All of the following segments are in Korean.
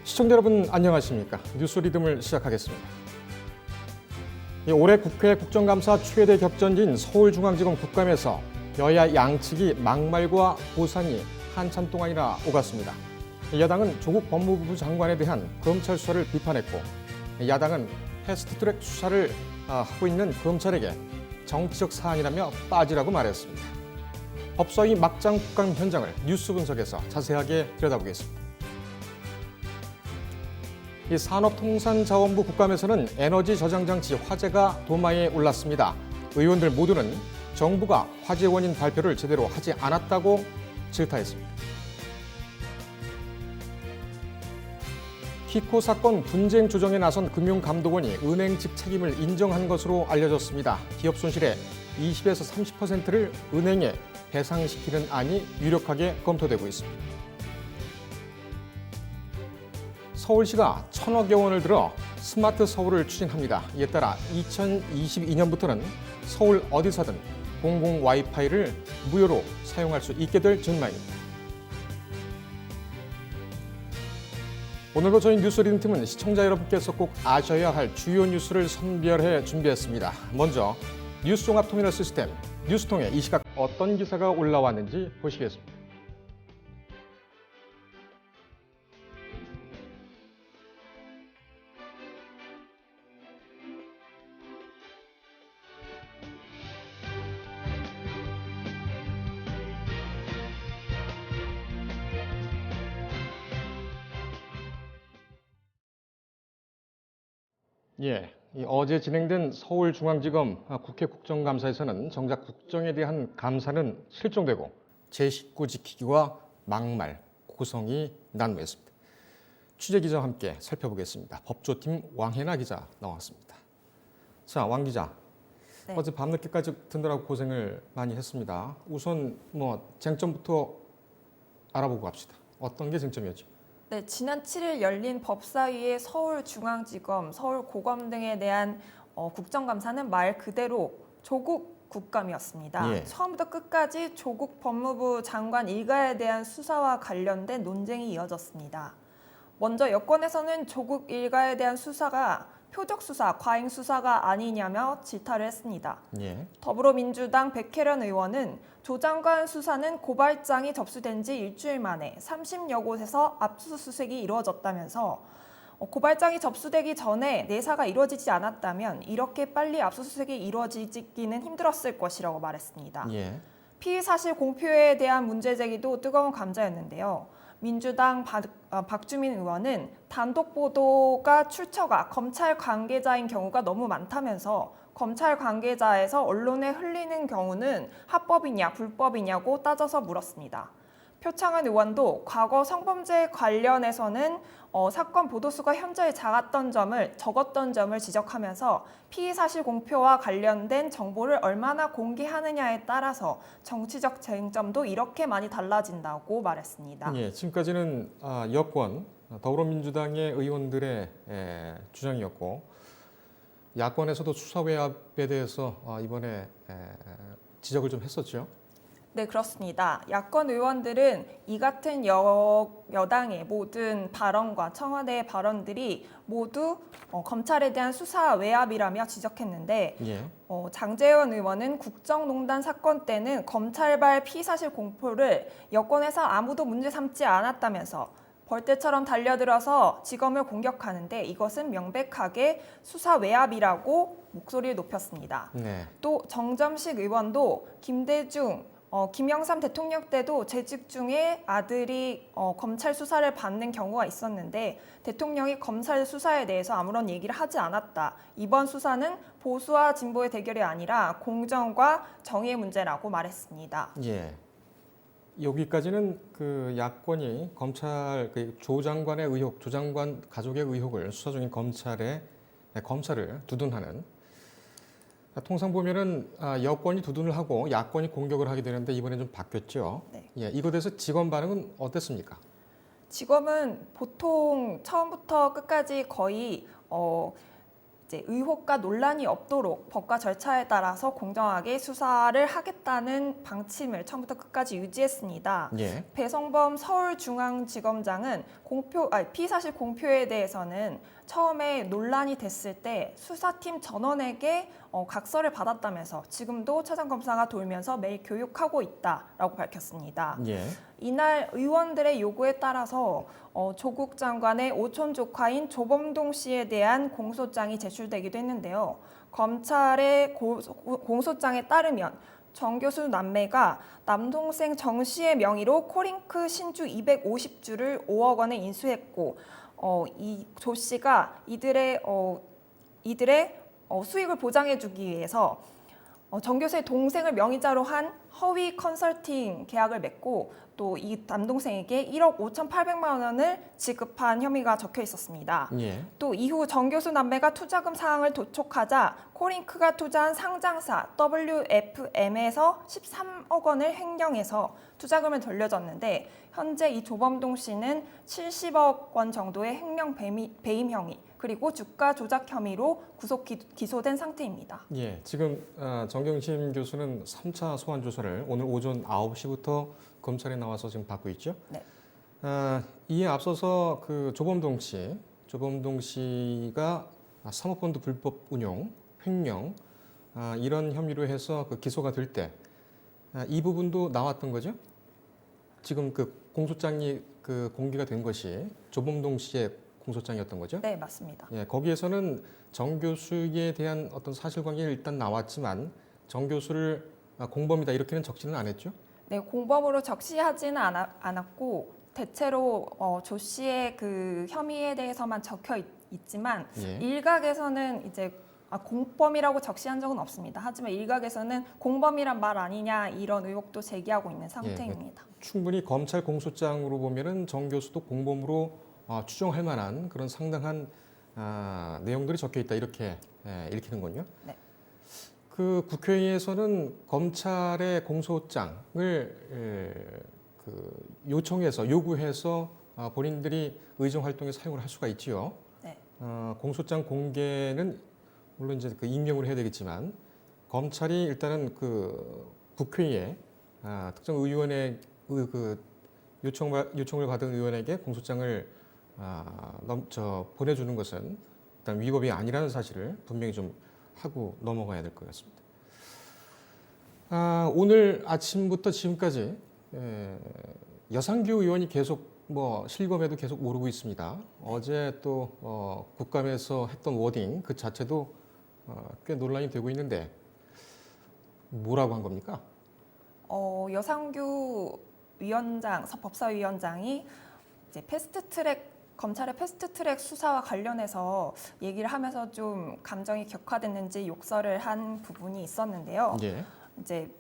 시청자 여러분 안녕하십니까? 뉴스 리듬을 시작하겠습니다. 올해 국회 국정감사 최대 격전지인 서울중앙지검 국감에서 여야 양측이 막말과 고산이 한참 동안이나 오갔습니다. 야당은 조국 법무부 장관에 대한 검찰 수사를 비판했고, 야당은 패스트트랙 수사를 하고 있는 검찰에게 정치적 사안이라며 빠지라고 말했습니다. 법사위 막장 국감 현장을 뉴스 분석에서 자세하게 들여다보겠습니다. 이 산업통상자원부 국감에서는 에너지 저장장치 화재가 도마에 올랐습니다. 의원들 모두는 정부가 화재 원인 발표를 제대로 하지 않았다고 질타했습니다. 키코 사건 분쟁 조정에 나선 금융감독원이 은행직 책임을 인정한 것으로 알려졌습니다. 기업 손실의 20에서 30%를 은행에 배상시키는 안이 유력하게 검토되고 있습니다. 서울시가 1,000억여 원을 들어 스마트 서울을 추진합니다. 이에 따라 2022년부터는 서울 어디서든 공공 와이파이를 무료로 사용할 수 있게 될 전망입니다. 오늘도 저희 뉴스 리듬팀은 시청자 여러분께서 꼭 아셔야 할 주요 뉴스를 선별해 준비했습니다. 먼저 뉴스 종합 터미널 시스템 뉴스통에 이 시각 어떤 기사가 올라왔는지 보시겠습니다. 어제 진행된 서울중앙지검 국회 국정감사에서는 정작 국정에 대한 감사는 실종되고 제19 지키기와 막말, 고성이 난무했습니다. 취재기자와 함께 살펴보겠습니다. 법조팀 왕혜나 기자 나왔습니다. 자, 왕 기자. 네. 어제 밤늦게까지 듣느라고 고생을 많이 했습니다. 우선 쟁점부터 알아보고 갑시다. 어떤 게 쟁점이었죠? 네, 지난 7일 열린 법사위의 서울중앙지검, 서울고검 등에 대한 국정감사는 말 그대로 조국 국감이었습니다. 처음부터 끝까지 조국 법무부 장관 일가에 대한 수사와 관련된 논쟁이 이어졌습니다. 먼저 여권에서는 조국 일가에 대한 수사가 표적 수사, 과잉 수사가 아니냐며 질타를 했습니다. 더불어민주당 백혜련 의원은 조 장관 수사는 고발장이 접수된 지 일주일 만에 30여 곳에서 압수수색이 이루어졌다면서 고발장이 접수되기 전에 내사가 이루어지지 않았다면 이렇게 빨리 압수수색이 이루어지기는 힘들었을 것이라고 말했습니다. 피의 사실 공표에 대한 문제 제기도 뜨거운 감자였는데요. 민주당 박주민 의원은 단독 보도가 출처가 검찰 관계자인 경우가 너무 많다면서 검찰 관계자에서 언론에 흘리는 경우는 합법이냐 불법이냐고 따져서 물었습니다. 표창원 의원도 과거 성범죄 관련해서는 사건 보도수가 현저히 적었던 점을 지적하면서 피의 사실 공표와 관련된 정보를 얼마나 공개하느냐에 따라서 정치적 쟁점도 이렇게 많이 달라진다고 말했습니다. 지금까지는 여권, 더불어민주당의 의원들의 주장이었고 야권에서도 수사 외압에 대해서 이번에 지적을 좀 했었죠. 네, 그렇습니다. 야권 의원들은 이 같은 여당의 모든 발언과 청와대의 발언들이 모두 검찰에 대한 수사 외압이라며 지적했는데 장제원 의원은 국정농단 사건 때는 검찰발 피의사실 공표를 여권에서 아무도 문제 삼지 않았다면서 벌떼처럼 달려들어서 지검을 공격하는데 이것은 명백하게 수사 외압이라고 목소리를 높였습니다. 또 정점식 의원도 김영삼 대통령 때도 재직 중에 아들이 검찰 수사를 받는 경우가 있었는데 대통령이 검찰 수사에 대해서 아무런 얘기를 하지 않았다. 이번 수사는 보수와 진보의 대결이 아니라 공정과 정의의 문제라고 말했습니다. 여기까지는 그 야권이 검찰 조 장관의 의혹, 조 장관 가족의 의혹을 수사 중인 검찰을 두둔하는. 통상 보면은 여권이 두둔을 하고 야권이 공격을 하게 되는데 이번에 좀 바뀌었죠. 이것에 대해서 지검 반응은 어땠습니까? 지검은 보통 처음부터 끝까지 거의 이제 의혹과 논란이 없도록 법과 절차에 따라서 공정하게 수사를 하겠다는 방침을 처음부터 끝까지 유지했습니다. 예. 배성범 서울중앙지검장은 피의사실 공표에 대해서는 처음에 논란이 됐을 때 수사팀 전원에게 각서를 받았다면서 지금도 차장검사가 돌면서 매일 교육하고 있다라고 밝혔습니다. 예. 이날 의원들의 요구에 따라서 조국 장관의 오촌 조카인 조범동 씨에 대한 공소장이 제출되기도 했는데요. 검찰의 공소장에 따르면 정 교수 남매가 남동생 정 씨의 명의로 코링크 신주 250주를 5억 원에 인수했고 이 조 씨가 이들의 수익을 보장해주기 위해서 정 교수의 동생을 명의자로 한 허위 컨설팅 계약을 맺고 또 이 남동생에게 1억 5,800만 원을 지급한 혐의가 적혀 있었습니다. 예. 또 이후 정 교수 남매가 투자금 사항을 도촉하자 코링크가 투자한 상장사 WFM에서 13억 원을 횡령해서 투자금을 돌려줬는데 현재 이 조범동 씨는 70억 원 정도의 횡령 배임 혐의 그리고 주가 조작 혐의로 구속 기소된 상태입니다. 예, 지금 정경심 교수는 3차 소환 조사를 오늘 오전 9시부터 검찰에 나와서 지금 받고 있죠. 네. 이에 앞서서 그 조범동 씨가 사모펀드 불법 운용, 횡령 이런 혐의로 해서 그 기소가 될 때 이 부분도 나왔던 거죠. 지금 그 공소장이 그 공개가 된 것이 조범동 씨의 공소장이었던 거죠? 네, 맞습니다. 예, 거기에서는 정 교수에 대한 어떤 사실관계는 일단 나왔지만 정 교수를 공범이다 이렇게는 적지는 않았죠? 네, 공범으로 적시하지는 않았고 대체로 조 씨의 그 혐의에 대해서만 적혀 있지만 예. 일각에서는 이제 공범이라고 적시한 적은 없습니다. 하지만 일각에서는 공범이란 말 아니냐 이런 의혹도 제기하고 있는 상태입니다. 충분히 검찰 공소장으로 보면은 정 교수도 공범으로 추정할 만한 그런 상당한 내용들이 적혀 있다 이렇게 읽히는군요. 네. 그 국회에서는 검찰의 공소장을 요청해서 요구해서 본인들이 의정 활동에 사용을 할 수가 있지요. 네. 공소장 공개는 물론 이제 그 임명을 해야 되겠지만 검찰이 일단은 그 국회에 특정 의원의 그 요청을 받은 의원에게 공소장을 보내주는 것은 일단 위법이 아니라는 사실을 분명히 좀 하고 넘어가야 될 것 같습니다. 오늘 아침부터 지금까지 여상규 의원이 계속 실검에도 계속 오르고 있습니다. 어제 또 국감에서 했던 워딩 그 자체도 꽤 논란이 되고 있는데 뭐라고 한 겁니까? 여상규 법사위원장이 이제 검찰의 패스트트랙 수사와 관련해서 얘기를 하면서 좀 감정이 격화됐는지 욕설을 한 부분이 있었는데요. 예. 이제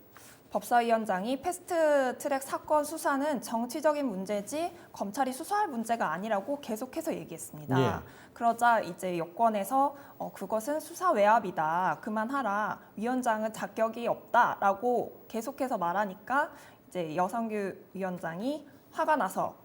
법사위원장이 패스트트랙 사건 수사는 정치적인 문제지 검찰이 수사할 문제가 아니라고 계속해서 얘기했습니다. 예. 그러자 이제 여권에서 그것은 수사 외압이다. 그만하라. 위원장은 자격이 없다라고 계속해서 말하니까 이제 여상규 위원장이 화가 나서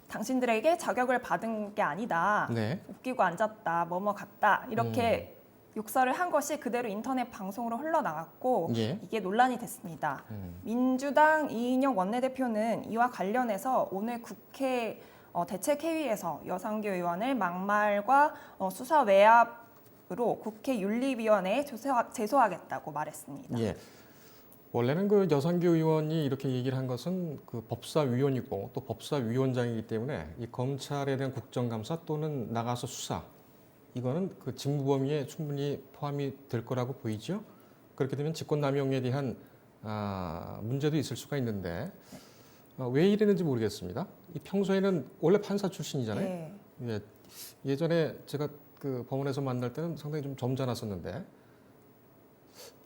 당신들에게 자격을 받은 게 아니다. 네. 웃기고 앉았다. 뭐뭐 같다. 이렇게 욕설을 한 것이 그대로 인터넷 방송으로 흘러나갔고 예. 이게 논란이 됐습니다. 민주당 이인영 원내대표는 이와 관련해서 오늘 국회 대책회의에서 여상규 의원을 막말과 수사 외압으로 국회 윤리위원회에 제소하겠다고 말했습니다. 예. 원래는 그 여상규 의원이 이렇게 얘기를 한 것은 그 법사위원이고 또 법사위원장이기 때문에 이 검찰에 대한 국정감사 또는 나가서 수사 이거는 그 직무 범위에 충분히 포함이 될 거라고 보이죠. 그렇게 되면 직권남용에 대한 문제도 있을 수가 있는데 왜 이랬는지 모르겠습니다. 이 평소에는 원래 판사 출신이잖아요. 네. 예, 예전에 제가 그 법원에서 만날 때는 상당히 좀 점잖았었는데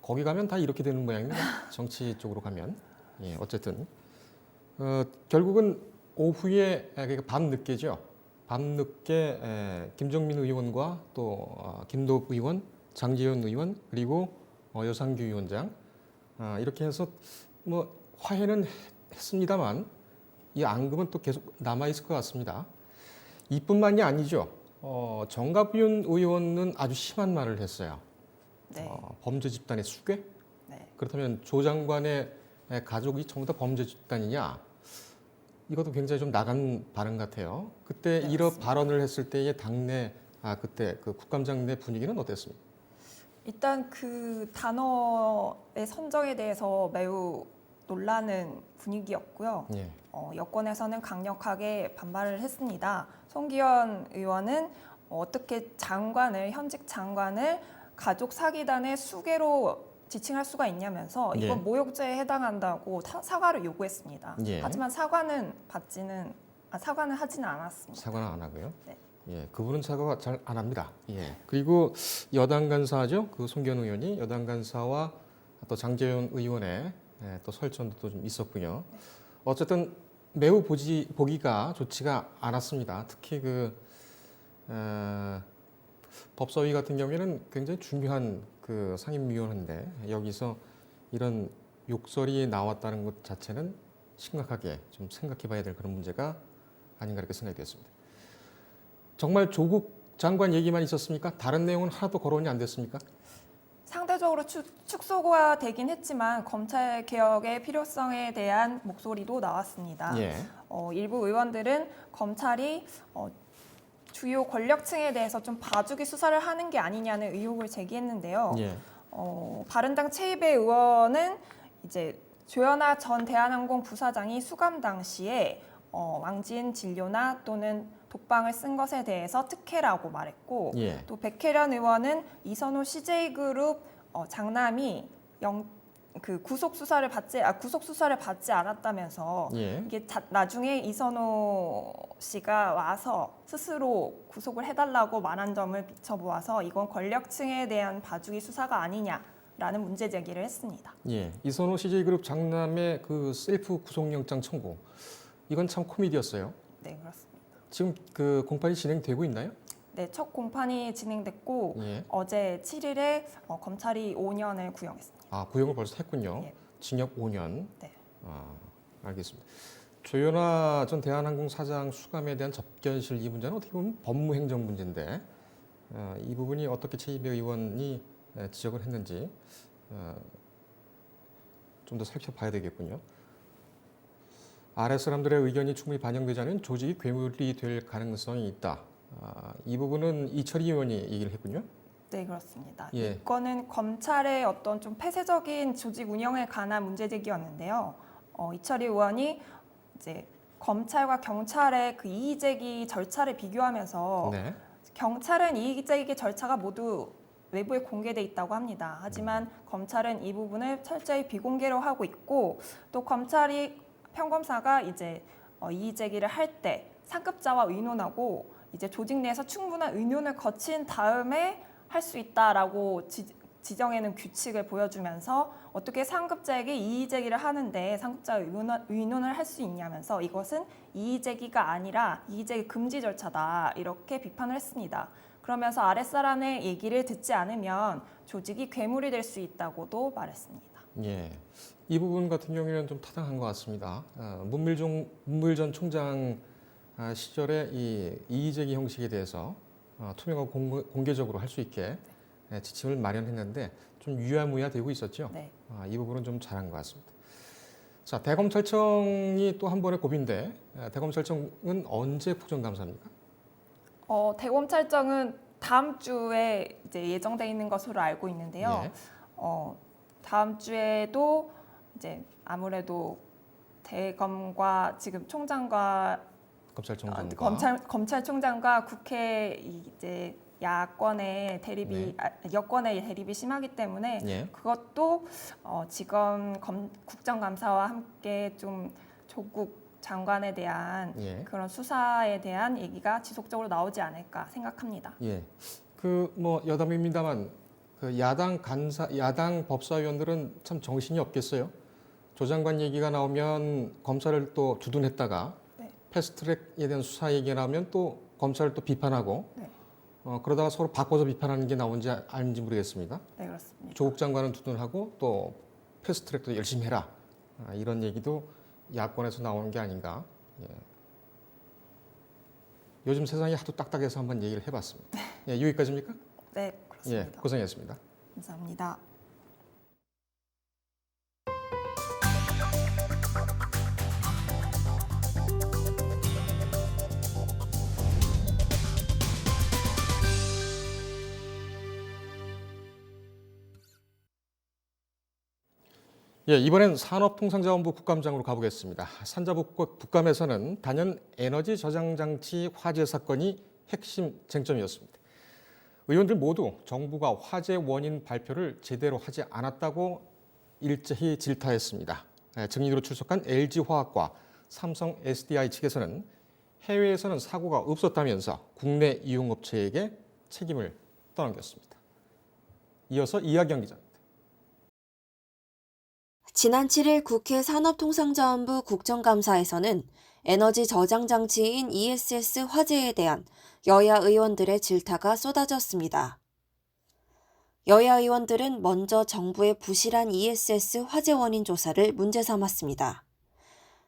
거기 가면 다 이렇게 되는 모양입니다. 정치 쪽으로 가면. 예, 어쨌든 결국은 오후에 그러니까 밤늦게죠. 밤늦게 김정민 의원과 또 김도읍 의원, 장재현 의원 그리고 여상규 위원장 이렇게 해서 화해는 했습니다만 이 앙금은 또 계속 남아 있을 것 같습니다. 이뿐만이 아니죠. 정갑윤 의원은 아주 심한 말을 했어요. 네. 범죄 집단의 수괴? 네. 그렇다면 조 장관의 가족이 전부 다 범죄 집단이냐? 이것도 굉장히 좀 나간 발언 같아요. 그때 네, 이런 맞습니다. 발언을 했을 때의 당내 그때 그 국감장 내 분위기는 어땠습니까? 일단 그 단어의 선정에 대해서 매우 놀라는 분위기였고요. 예. 여권에서는 강력하게 반발을 했습니다. 송기현 의원은 어떻게 현직 장관을 가족 사기단의 수괴로 지칭할 수가 있냐면서 이건 예. 모욕죄에 해당한다고 사과를 요구했습니다. 예. 하지만 사과는 하지는 않았습니다. 사과는 안 하고요. 네. 예, 그분은 사과 잘 안 합니다. 예. 그리고 여당 간사죠. 그 송기현 의원이 여당 간사와 또 장재현 의원의 또 설전도 좀 있었고요. 어쨌든 매우 보기가 좋지가 않았습니다. 특히 법사위 같은 경우에는 굉장히 중요한 그 상임위원회인데 여기서 이런 욕설이 나왔다는 것 자체는 심각하게 좀 생각해봐야 될 그런 문제가 아닌가 이렇게 생각이 되었습니다. 정말 조국 장관 얘기만 있었습니까? 다른 내용은 하나도 거론이 안 됐습니까? 상대적으로 축소가 되긴 했지만 검찰 개혁의 필요성에 대한 목소리도 나왔습니다. 예. 일부 의원들은 검찰이 주요 권력층에 대해서 좀 봐주기 수사를 하는 게 아니냐는 의혹을 제기했는데요. 예. 바른당 최이배 의원은 이제 조현아 전 대한항공 부사장이 수감 당시에 왕진 진료나 또는 독방을 쓴 것에 대해서 특혜라고 말했고 예. 또 백혜련 의원은 이선호 CJ그룹 장남이 구속 수사를 받지 않았다면서 예. 이게 나중에 이선호 씨가 와서 스스로 구속을 해달라고 말한 점을 비춰보아서 이건 권력층에 대한 봐주기 수사가 아니냐라는 문제 제기를 했습니다. 예. 이선호 CJ그룹 장남의 그 셀프 구속영장 청구 이건 참 코미디였어요. 네, 그렇습니다. 지금 그 공판이 진행되고 있나요? 네, 첫 공판이 진행됐고 예. 어제 7일에 검찰이 5년을 구형했습니다. 구형을 벌써 했군요. 예. 징역 5년. 네. 알겠습니다. 조현아 전 대한항공 사장 수감에 대한 접견실 이 문제는 어떻게 보면 법무행정 문제인데 이 부분이 어떻게 최이배 의원이 지적을 했는지 좀 더 살펴봐야 되겠군요. 아래 사람들의 의견이 충분히 반영되지 않은 조직이 괴물이 될 가능성이 있다. 이 부분은 이철희 의원이 얘기를 했군요. 네, 그렇습니다. 예. 이 건은 검찰의 어떤 좀 폐쇄적인 조직 운영에 관한 문제 제기였는데요. 이철희 의원이 이제 검찰과 경찰의 그 이의 제기 절차를 비교하면서 네. 경찰은 이의 제기 절차가 모두 외부에 공개돼 있다고 합니다. 하지만 검찰은 이 부분을 철저히 비공개로 하고 있고 또 검찰이 평검사가 이제 이의 제기를 할 때 상급자와 의논하고 이제 조직 내에서 충분한 의논을 거친 다음에 할 수 있다라고 지정해놓은 규칙을 보여주면서 어떻게 상급자에게 이의 제기를 하는데 상급자와 의논을 할 수 있냐면서 이것은 이의 제기가 아니라 이의 제기 금지 절차다 이렇게 비판을 했습니다. 그러면서 아랫사람의 얘기를 듣지 않으면 조직이 괴물이 될 수 있다고도 말했습니다. 예. 이 부분 같은 경우에는 좀 타당한 것 같습니다. 문밀 전 총장 시절에 이 이의제기 형식에 대해서 투명하고 공개적으로 할 수 있게 지침을 마련했는데 좀 유야무야 되고 있었죠. 네. 이 부분은 좀 잘한 것 같습니다. 자, 대검찰청이 또 한 번의 고비인데 대검찰청은 언제 국정감사입니까? 대검찰청은 다음 주에 이제 예정돼 있는 것으로 알고 있는데요. 예. 다음 주에도 이제 아무래도 대검과 지금 총장과 검찰총장과 검찰총장과 국회 이제 야권의 대립이 여권의 대립이 심하기 때문에 예. 그것도 지금 국정감사와 함께 좀 조국 장관에 대한 예. 그런 수사에 대한 얘기가 지속적으로 나오지 않을까 생각합니다. 예. 그 뭐 여담입니다만 그 야당 법사위원들은 참 정신이 없겠어요. 조 장관 얘기가 나오면 검찰을 또 두둔했다가 네. 패스트트랙에 대한 수사 얘기가 나오면 또 검찰을 또 비판하고 네. 그러다가 서로 바꿔서 비판하는 게 나온지 아닌지 모르겠습니다. 네, 그렇습니다. 조국 장관은 두둔하고 또 패스트트랙도 열심히 해라. 이런 얘기도 야권에서 나오는 게 아닌가. 예. 요즘 세상이 하도 딱딱해서 한번 얘기를 해봤습니다. 예, 여기까지입니까? 네, 예, 그렇습니다. 고생했습니다. 감사합니다. 예, 이번엔 산업통상자원부 국감장으로 가보겠습니다. 산자북감에서는 단연 에너지 저장 장치 화재 사건이 핵심 쟁점이었습니다. 의원들 모두 정부가 화재 원인 발표를 제대로 하지 않았다고 일제히 질타했습니다. 증인으로 출석한 LG화학과 삼성 SDI 측에서는 해외에서는 사고가 없었다면서 국내 이용업체에게 책임을 떠넘겼습니다. 이어서 이하경 기자입니다. 지난 7일 국회 산업통상자원부 국정감사에서는 에너지 저장 장치인 ESS 화재에 대한 여야 의원들의 질타가 쏟아졌습니다. 여야 의원들은 먼저 정부의 부실한 ESS 화재 원인 조사를 문제 삼았습니다.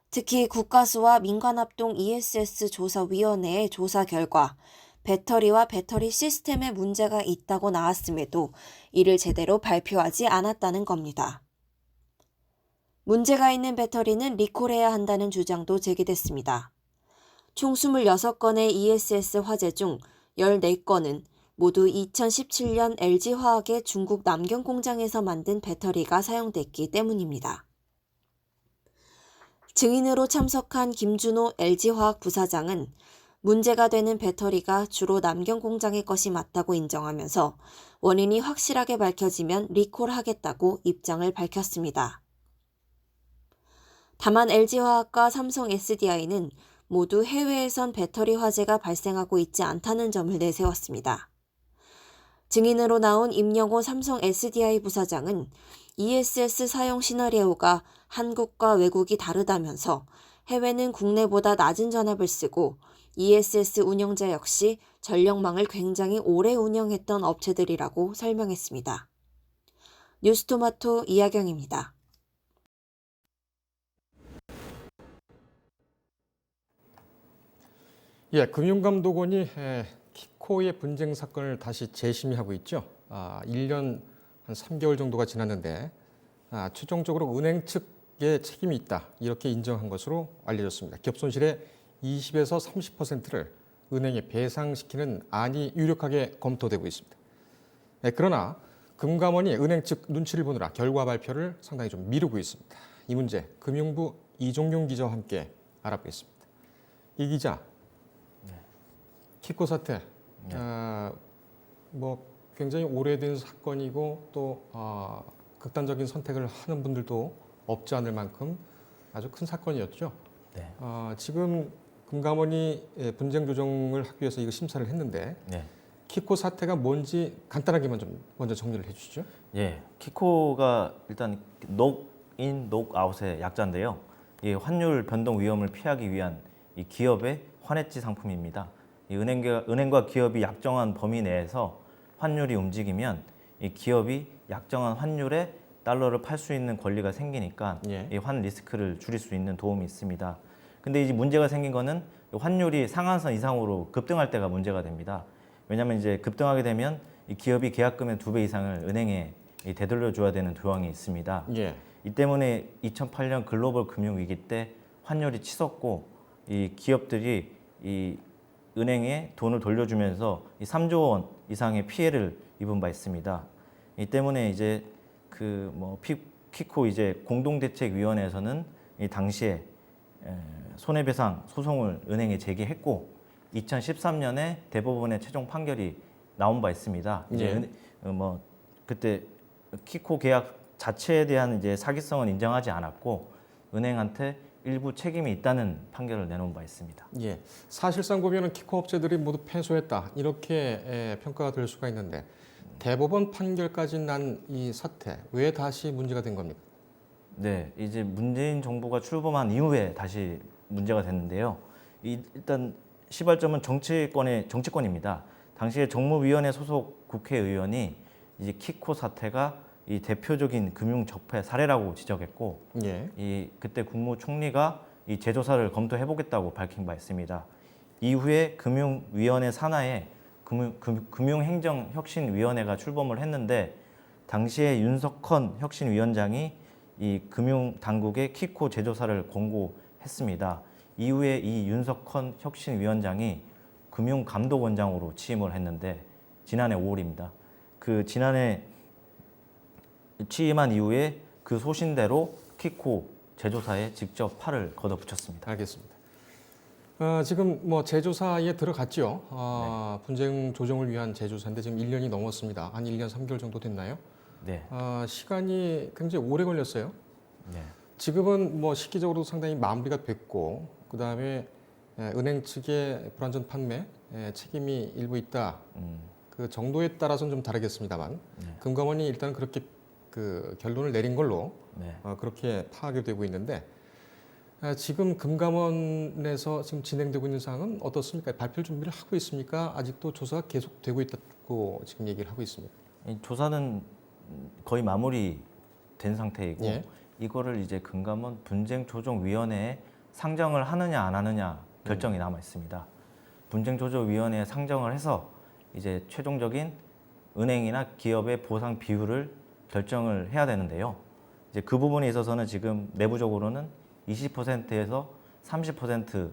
특히 국가수와 민관합동 ESS 조사위원회의 조사 결과 배터리와 배터리 시스템에 문제가 있다고 나왔음에도 이를 제대로 발표하지 않았다는 겁니다. 문제가 있는 배터리는 리콜해야 한다는 주장도 제기됐습니다. 총 26건의 ESS 화재 중 14건은 모두 2017년 LG화학의 중국 남경 공장에서 만든 배터리가 사용됐기 때문입니다. 증인으로 참석한 김준호 LG화학 부사장은 문제가 되는 배터리가 주로 남경 공장의 것이 맞다고 인정하면서 원인이 확실하게 밝혀지면 리콜하겠다고 입장을 밝혔습니다. 다만 LG화학과 삼성 SDI는 모두 해외에선 배터리 화재가 발생하고 있지 않다는 점을 내세웠습니다. 증인으로 나온 임영호 삼성 SDI 부사장은 ESS 사용 시나리오가 한국과 외국이 다르다면서 해외는 국내보다 낮은 전압을 쓰고 ESS 운영자 역시 전력망을 굉장히 오래 운영했던 업체들이라고 설명했습니다. 뉴스토마토 이하경입니다. 예, 금융감독원이 키코의 분쟁 사건을 다시 재심의하고 있죠. 1년 한 3개월 정도가 지났는데 최종적으로 은행 측의 책임이 있다 이렇게 인정한 것으로 알려졌습니다. 기업 손실의 20에서 30%를 은행에 배상시키는 안이 유력하게 검토되고 있습니다. 그러나 금감원이 은행 측 눈치를 보느라 결과 발표를 상당히 좀 미루고 있습니다. 이 문제 금융부 이종용 기자와 함께 알아보겠습니다. 이 기자, 키코 사태, 뭐 굉장히 오래된 사건이고 또 극단적인 선택을 하는 분들도 없지 않을 만큼 아주 큰 사건이었죠. 네. 지금 금감원이 분쟁 조정을 하기 위해서 이거 심사를 했는데 네. 키코 사태가 뭔지 간단하게만 좀 먼저 정리를 해주시죠. 예, 키코가 일단 녹인, 녹아웃의 약자인데요. 이 환율 변동 위험을 피하기 위한 이 기업의 환해지 상품입니다. 이 은행과 기업이 약정한 범위 내에서 환율이 움직이면 이 기업이 약정한 환율에 달러를 팔 수 있는 권리가 생기니까 이 환 리스크를 줄일 수 있는 도움이 있습니다. 근데 이제 문제가 생긴 거는 환율이 상한선 이상으로 급등할 때가 문제가 됩니다. 왜냐하면 이제 급등하게 되면 이 기업이 계약금의 2배 이상을 은행에 되돌려줘야 되는 조항이 있습니다. 이 때문에 2008년 글로벌 금융위기 때 환율이 치솟고 이 기업들이 이 은행에 돈을 돌려주면서 이 3조 원 이상의 피해를 입은 바 있습니다. 이 때문에 이제 키코 이제 공동대책위원회에서는 이 당시에 손해배상 소송을 은행에 제기했고 2013년에 대법원의 최종 판결이 나온 바 있습니다. 이제 그때 키코 계약 자체에 대한 이제 사기성은 인정하지 않았고 은행한테 일부 책임이 있다는 판결을 내놓은 바 있습니다. 예, 사실상 보면은 키코 업체들이 모두 패소했다 이렇게 평가가 될 수가 있는데 대법원 판결까지 난 이 사태 왜 다시 문제가 된 겁니까? 네, 이제 문재인 정부가 출범한 이후에 다시 문제가 됐는데요. 일단 시발점은 정치권입니다. 당시에 정무위원회 소속 국회의원이 이제 키코 사태가 이 대표적인 금융 적폐 사례라고 지적했고, 그때 국무총리가 이 재조사를 검토해보겠다고 밝힌 바 있습니다. 이후에 금융위원회 산하에 금융행정혁신위원회가 출범을 했는데 당시에 윤석헌 혁신위원장이 이 금융당국의 키코 재조사를 권고했습니다. 이후에 이 윤석헌 혁신위원장이 금융감독원장으로 취임을 했는데 지난해 5월입니다. 그 지난해 취임한 이후에 그 소신대로 키코 재조사에 직접 팔을 걷어붙였습니다. 알겠습니다. 지금 뭐 재조사에 들어갔죠. 분쟁 조정을 위한 재조사인데 지금 1년이 넘었습니다. 한 1년 3개월 정도 됐나요? 네. 시간이 굉장히 오래 걸렸어요. 네. 지금은 뭐 시기적으로도 상당히 마무리가 됐고, 그 다음에 은행 측의 불완전 판매 책임이 일부 있다. 그 정도에 따라서는 좀 다르겠습니다만, 네. 금감원이 일단 그렇게 그 결론을 내린 걸로 네. 그렇게 파악이 되고 있는데, 지금 금감원에서 지금 진행되고 있는 사항은 어떻습니까? 발표 준비를 하고 있습니까? 아직도 조사가 계속되고 있다고 지금 얘기를 하고 있습니다. 이 조사는 거의 마무리된 상태이고 예. 이거를 이제 금감원 분쟁조정위원회에 상정을 하느냐 안 하느냐 결정이 남아 있습니다. 분쟁조정위원회에 상정을 해서 이제 최종적인 은행이나 기업의 보상 비율을 결정을 해야 되는데요. 이제 그 부분에 있어서는 지금 내부적으로는 20%에서 30%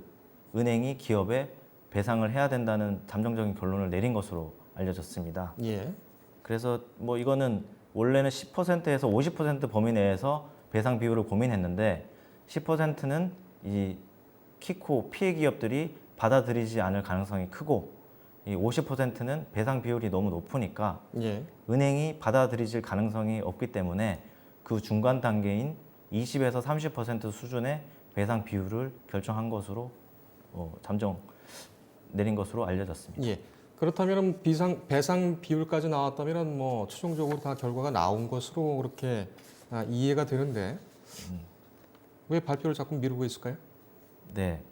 은행이 기업에 배상을 해야 된다는 잠정적인 결론을 내린 것으로 알려졌습니다. 예. 그래서 뭐 이거는 원래는 10%에서 50% 범위 내에서 배상 비율을 고민했는데 10%는 이 키코 피해 기업들이 받아들이지 않을 가능성이 크고 이 50%는 배상 비율이 너무 높으니까 예. 은행이 받아들이질 가능성이 없기 때문에 그 중간 단계인 20에서 30% 수준의 배상 비율을 결정한 것으로 잠정 내린 것으로 알려졌습니다. 예. 그렇다면 배상 비율까지 나왔다면 뭐 최종적으로 다 결과가 나온 것으로 그렇게 이해가 되는데 왜 발표를 자꾸 미루고 있을까요? 네,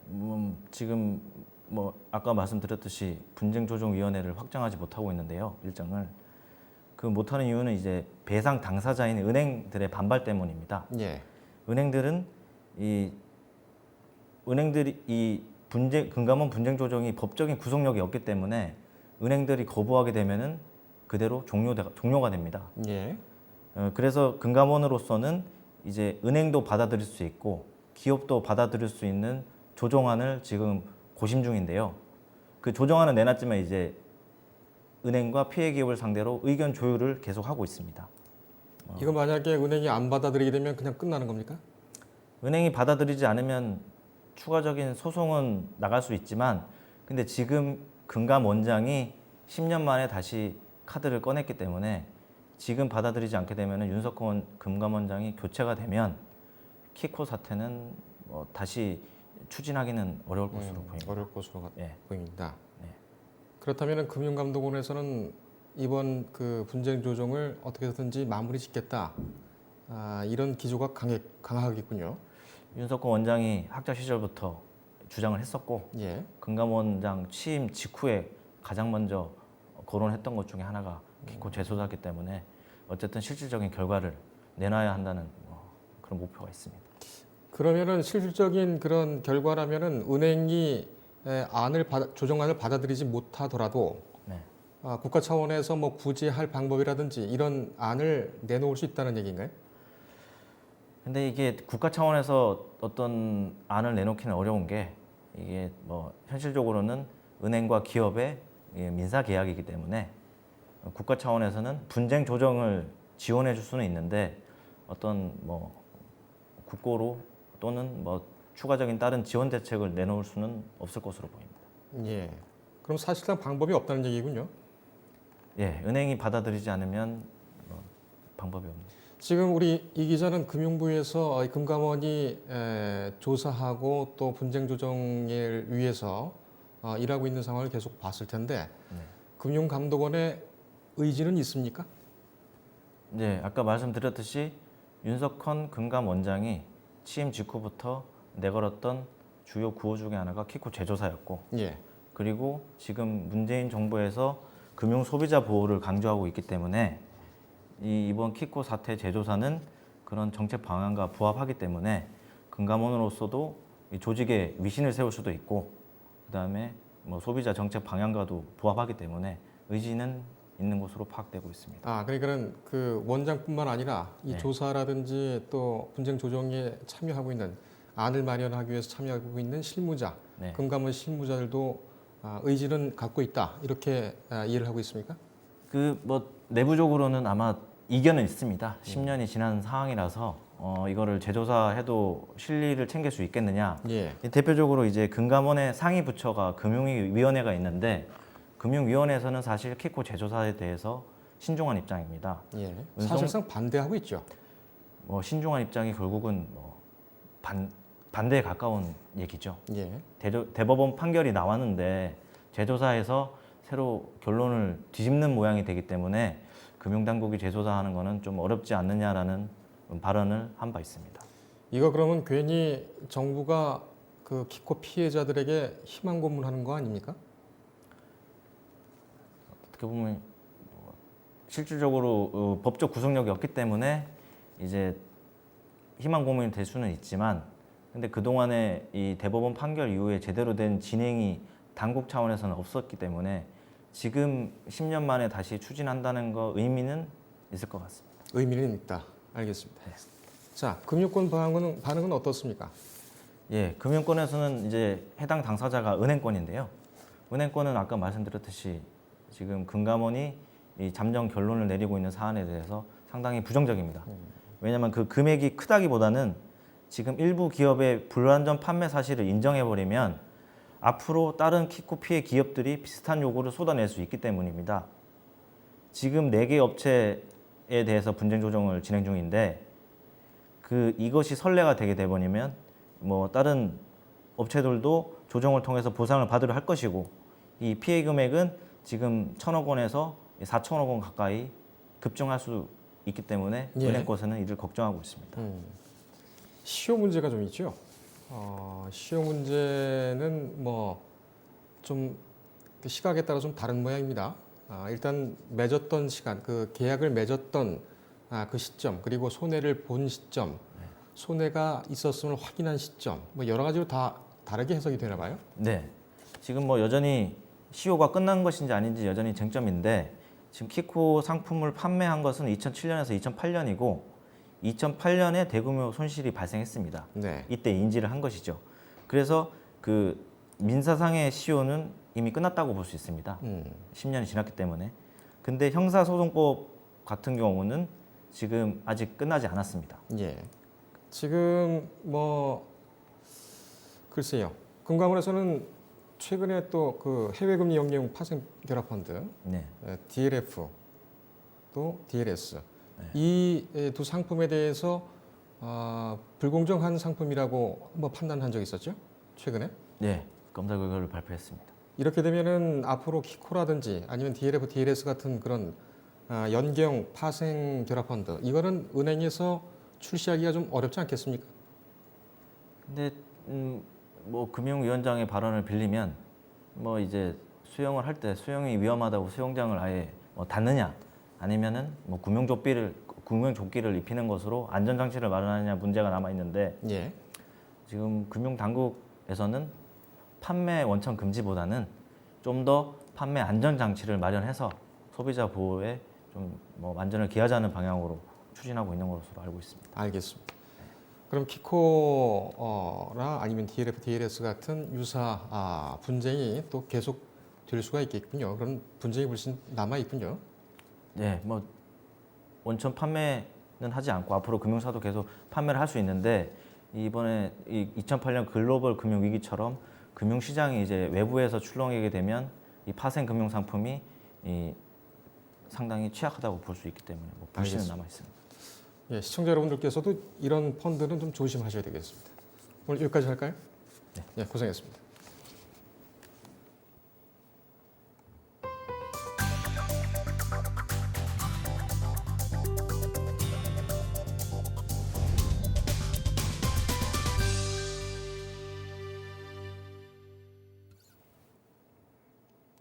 지금 뭐 아까 말씀드렸듯이 분쟁조정위원회를 확정하지 못하고 있는데요, 일정을. 그 못하는 이유는 이제 배상 당사자인 은행들의 반발 때문입니다. 예. 은행들이 이 금감원 분쟁조정이 법적인 구속력이 없기 때문에 은행들이 거부하게 되면은 그대로 종료가 됩니다. 예. 그래서 금감원으로서는 이제 은행도 받아들일 수 있고 기업도 받아들일 수 있는 조정안을 지금 고심 중인데요. 그 조정안은 내놨지만 이제 은행과 피해 기업을 상대로 의견 조율을 계속하고 있습니다. 이거 만약에 은행이 안 받아들이게 되면 그냥 끝나는 겁니까? 은행이 받아들이지 않으면 추가적인 소송은 나갈 수 있지만 근데 지금 금감원장이 10년 만에 다시 카드를 꺼냈기 때문에 지금 받아들이지 않게 되면 윤석헌 금감원장이 교체가 되면 키코 사태는 다시 추진하기는 어려울 것으로 보입니다. 어려울 것으로 예. 보입니다. 네. 그렇다면 금융감독원에서는 이번 그 분쟁 조정을 어떻게 해서든지 마무리 짓겠다. 이런 기조가 강하겠군요. 윤석헌 원장이 학자 시절부터 주장을 했었고 예. 금감원장 취임 직후에 가장 먼저 거론했던 것 중에 하나가 키코 재조사기 때문에 어쨌든 실질적인 결과를 내놔야 한다는 그런 목표가 있습니다. 그러면은 실질적인 그런 결과라면은 은행이 조정안을 받아들이지 못하더라도 네. 국가 차원에서 뭐 구제할 방법이라든지 이런 안을 내놓을 수 있다는 얘기인가요? 근데 이게 국가 차원에서 어떤 안을 내놓기는 어려운 게 이게 뭐 현실적으로는 은행과 기업의 민사 계약이기 때문에 국가 차원에서는 분쟁 조정을 지원해 줄 수는 있는데 어떤 뭐 국고로 또는 뭐 추가적인 다른 지원 대책을 내놓을 수는 없을 것으로 보입니다. 예. 그럼 사실상 방법이 없다는 얘기군요. 예, 은행이 받아들이지 않으면 방법이 없는. 지금 우리 이 기자는 금융부에서 금감원이 조사하고 또 분쟁 조정을 위해서 일하고 있는 상황을 계속 봤을 텐데 네. 금융감독원의 의지는 있습니까? 네, 아까 말씀드렸듯이 윤석헌 금감원장이 취임 직후부터 내걸었던 주요 구호 중에 하나가 키코 재조사였고 예. 그리고 지금 문재인 정부에서 금융 소비자 보호를 강조하고 있기 때문에 이번 키코 사태 재조사는 그런 정책 방안과 부합하기 때문에 금감원으로서도 이 조직에 위신을 세울 수도 있고 그다음에 뭐 소비자 정책 방향과도 부합하기 때문에 의지는 있는 것으로 파악되고 있습니다. 아, 그러니까는 그 원장뿐만 아니라 이 네. 조사라든지 또 분쟁 조정에 참여하고 있는 안을 마련하기 위해서 참여하고 있는 실무자, 네. 금감원 실무자들도 의지는 갖고 있다 이렇게 이해를 하고 있습니까? 그 뭐 내부적으로는 아마 이견은 있습니다. 10년이 지난 상황이라서 이거를 재조사해도 실리를 챙길 수 있겠느냐. 예. 대표적으로 이제 금감원의 상위 부처가 금융위원회가 있는데 금융위원회에서는 사실 키코 재조사에 대해서 신중한 입장입니다. 예. 은성- 사실상 반대하고 있죠. 뭐 신중한 입장이 결국은 뭐 반대에 가까운 얘기죠. 예. 대법원 판결이 나왔는데 재조사에서 새로 결론을 뒤집는 모양이 되기 때문에 금융당국이 재조사하는 것은 좀 어렵지 않느냐라는 발언을 한 바 있습니다. 이거 그러면 괜히 정부가 그 키코 피해자들에게 희망 고문하는 거 아닙니까? 어떻게 보면 실질적으로 법적 구속력이 없기 때문에 이제 희망 고문이 될 수는 있지만, 근데 그 동안에 이 대법원 판결 이후에 제대로 된 진행이 당국 차원에서는 없었기 때문에 지금 10년 만에 다시 추진한다는 거 의미는 있을 것 같습니다. 의미는 있다. 알겠습니다. 자, 금융권 반응은 어떻습니까? 예, 금융권에서는 이제 해당 당사자가 은행권인데요. 은행권은 아까 말씀드렸듯이 지금 금감원이 이 잠정 결론을 내리고 있는 사안에 대해서 상당히 부정적입니다. 왜냐하면 그 금액이 크다기보다는 지금 일부 기업의 불완전 판매 사실을 인정해버리면 앞으로 다른 키코 피해 기업들이 비슷한 요구를 쏟아낼 수 있기 때문입니다. 지금 4개 업체에 대해서 분쟁 조정을 진행 중인데 이것이 선례가 되게 돼버리면 뭐 다른 업체들도 조정을 통해서 보상을 받으려 할 것이고, 이 피해 금액은 지금 1,000억 원에서 4,000억 원 가까이 급증할 수 있기 때문에 예. 은행권에서는 이를 걱정하고 있습니다. 시효 문제가 좀 있죠. 시효 문제는 뭐 좀 시각에 따라 좀 다른 모양입니다. 일단 맺었던 시간, 그 계약을 맺었던 그 시점, 그리고 손해를 본 시점, 손해가 있었음을 확인한 시점, 뭐 여러 가지로 다 다르게 해석이 되나 봐요. 네, 지금 뭐 여전히 시효가 끝난 것인지 아닌지 여전히 쟁점인데, 지금 키코 상품을 판매한 것은 2007년에서 2008년이고 2008년에 대규모 손실이 발생했습니다. 네. 이때 인지를 한 것이죠. 그래서 그 민사상의 시효는 이미 끝났다고 볼 수 있습니다. 10년이 지났기 때문에. 근데 형사소송법 같은 경우는 지금 아직 끝나지 않았습니다. 예. 지금 뭐 글쎄요. 금감원에서는 최근에 또 그 해외금리 연계용 파생 결합 펀드, 네. DLF 또 DLS 이 두 상품에 대해서 불공정한 상품이라고 한번 판단한 적이 있었죠? 최근에? 네, 검사 결과를 발표했습니다. 이렇게 되면은 앞으로 키코라든지 아니면 DLF, DLS 같은 그런 연계형 파생 결합 펀드 이거는 은행에서 출시하기가 좀 어렵지 않겠습니까? 근데 뭐 금융위원장의 발언을 빌리면 뭐 이제 수용을 할 때 수용이 위험하다고 수용장을 아예 뭐 닫느냐, 아니면은 뭐 구명조끼를 입히는 것으로 안전장치를 마련하느냐 문제가 남아 있는데, 예. 지금 금융당국에서는 판매 원천 금지보다는 좀 더 판매 안전장치를 마련해서 소비자 보호에 좀 뭐 만전을 기하자는 방향으로 추진하고 있는 것으로 알고 있습니다. 알겠습니다. 그럼 키코나 아니면 DLF, DLS 같은 유사 분쟁이 또 계속 될 수가 있겠군요. 그런 분쟁이 훨씬 남아 있군요. 네, 뭐 원천 판매는 하지 않고 앞으로 금융사도 계속 판매를 할 수 있는데, 이번에 2008년 글로벌 금융 위기처럼 금융시장이 이제 외부에서 출렁이게 되면 이 파생 금융 상품이 상당히 취약하다고 볼 수 있기 때문에 뭐 불씨는 알겠습니다. 남아 있습니다. 예, 시청자 여러분들께서도 이런 펀드는 좀 조심하셔야 되겠습니다. 오늘 여기까지 할까요? 네. 예, 고생했습니다.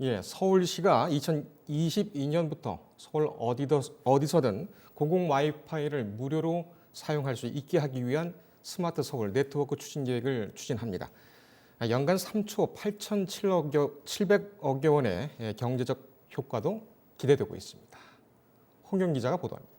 예, 서울시가 2022년부터 서울 어디서든 공공 와이파이를 무료로 사용할 수 있게 하기 위한 스마트 서울 네트워크 추진 계획을 추진합니다. 연간 3조 8,700억 원의 경제적 효과도 기대되고 있습니다. 홍영 기자가 보도합니다.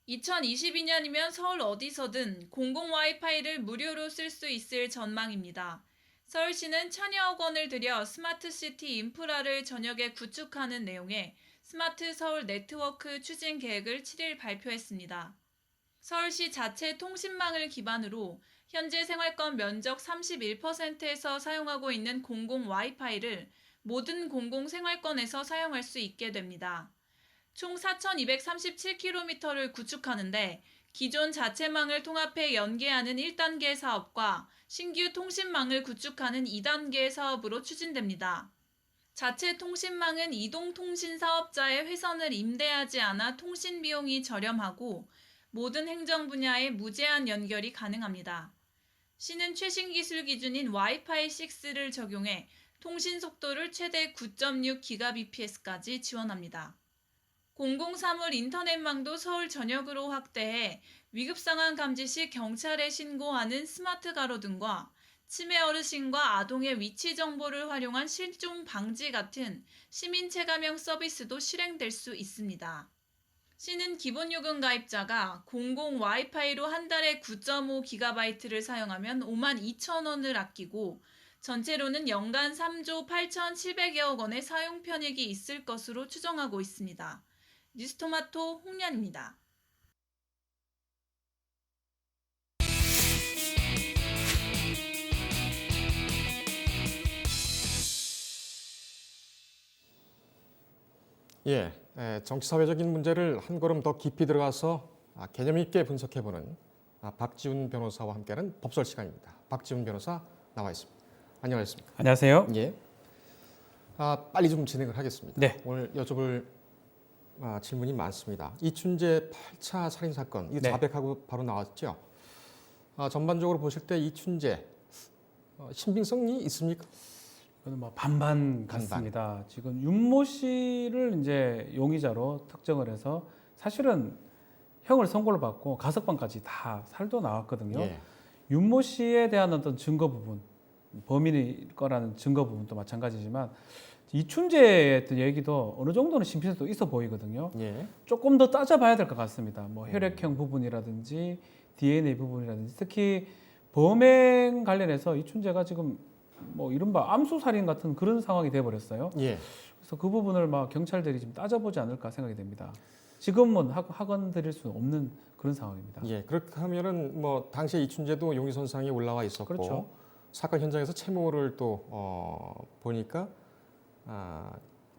2022년이면 서울 어디서든 공공 와이파이를 무료로 쓸 수 있을 전망입니다. 서울시는 천여억 원을 들여 스마트시티 인프라를 전역에 구축하는 내용의 스마트 서울 네트워크 추진 계획을 7일 발표했습니다. 서울시 자체 통신망을 기반으로 현재 생활권 면적 31%에서 사용하고 있는 공공 와이파이를 모든 공공 생활권에서 사용할 수 있게 됩니다. 총 4,237km를 구축하는데 기존 자체망을 통합해 연계하는 1단계 사업과 신규 통신망을 구축하는 2단계 사업으로 추진됩니다. 자체 통신망은 이동통신 사업자의 회선을 임대하지 않아 통신 비용이 저렴하고 모든 행정 분야에 무제한 연결이 가능합니다. 시는 최신 기술 기준인 와이파이 6를 적용해 통신 속도를 최대 9.6GBps까지 지원합니다. 공공사물 인터넷망도 서울 전역으로 확대해 위급상황 감지 시 경찰에 신고하는 스마트 가로등과 치매 어르신과 아동의 위치 정보를 활용한 실종 방지 같은 시민 체감형 서비스도 실행될 수 있습니다. 시는 기본요금 가입자가 공공 와이파이로 한 달에 9.5GB를 사용하면 52,000원을 아끼고 전체로는 연간 3조 8,700여억 원의 사용 편익이 있을 것으로 추정하고 있습니다. 뉴스토마토 홍련입니다. 정치 사회적인 문제를 한 걸음 더 깊이 들어가서 개념 있게 분석해보는 박지훈 변호사와 함께하는 법설 시간입니다. 박지훈 변호사 나와 있습니다. 안녕하십니까? 안녕하세요. 예. 빨리 좀 진행을 하겠습니다. 네. 오늘 여쭤볼 질문이 많습니다. 이춘재 8차 살인 사건, 이게 네. 자백하고 바로 나왔죠. 전반적으로 보실 때 이춘재 신빙성이 있습니까? 이거는 뭐 반반 같습니다. 지금 윤모 씨를 이제 용의자로 특정을 해서 사실은 형을 선고를 받고 가석방까지 다 살도 나왔거든요. 예. 윤모 씨에 대한 어떤 증거 부분, 범인일 거라는 증거 부분도 마찬가지지만 이춘재의 어떤 얘기도 어느 정도는 신빙성도 있어 보이거든요. 예. 조금 더 따져봐야 될 것 같습니다. 뭐 혈액형 부분이라든지 DNA 부분이라든지 특히 범행 관련해서 이춘재가 지금 뭐 이른바 암수살인 같은 그런 상황이 돼버렸어요. 예. 그래서 그 부분을 막 경찰들이 좀 따져보지 않을까 생각이 됩니다. 지금은 학원 드릴 수 없는 그런 상황입니다. 예. 그렇게 하면은 뭐 당시에 이춘재도 용의선상에 올라와 있었고 그렇죠. 사건 현장에서 채모를 또 보니까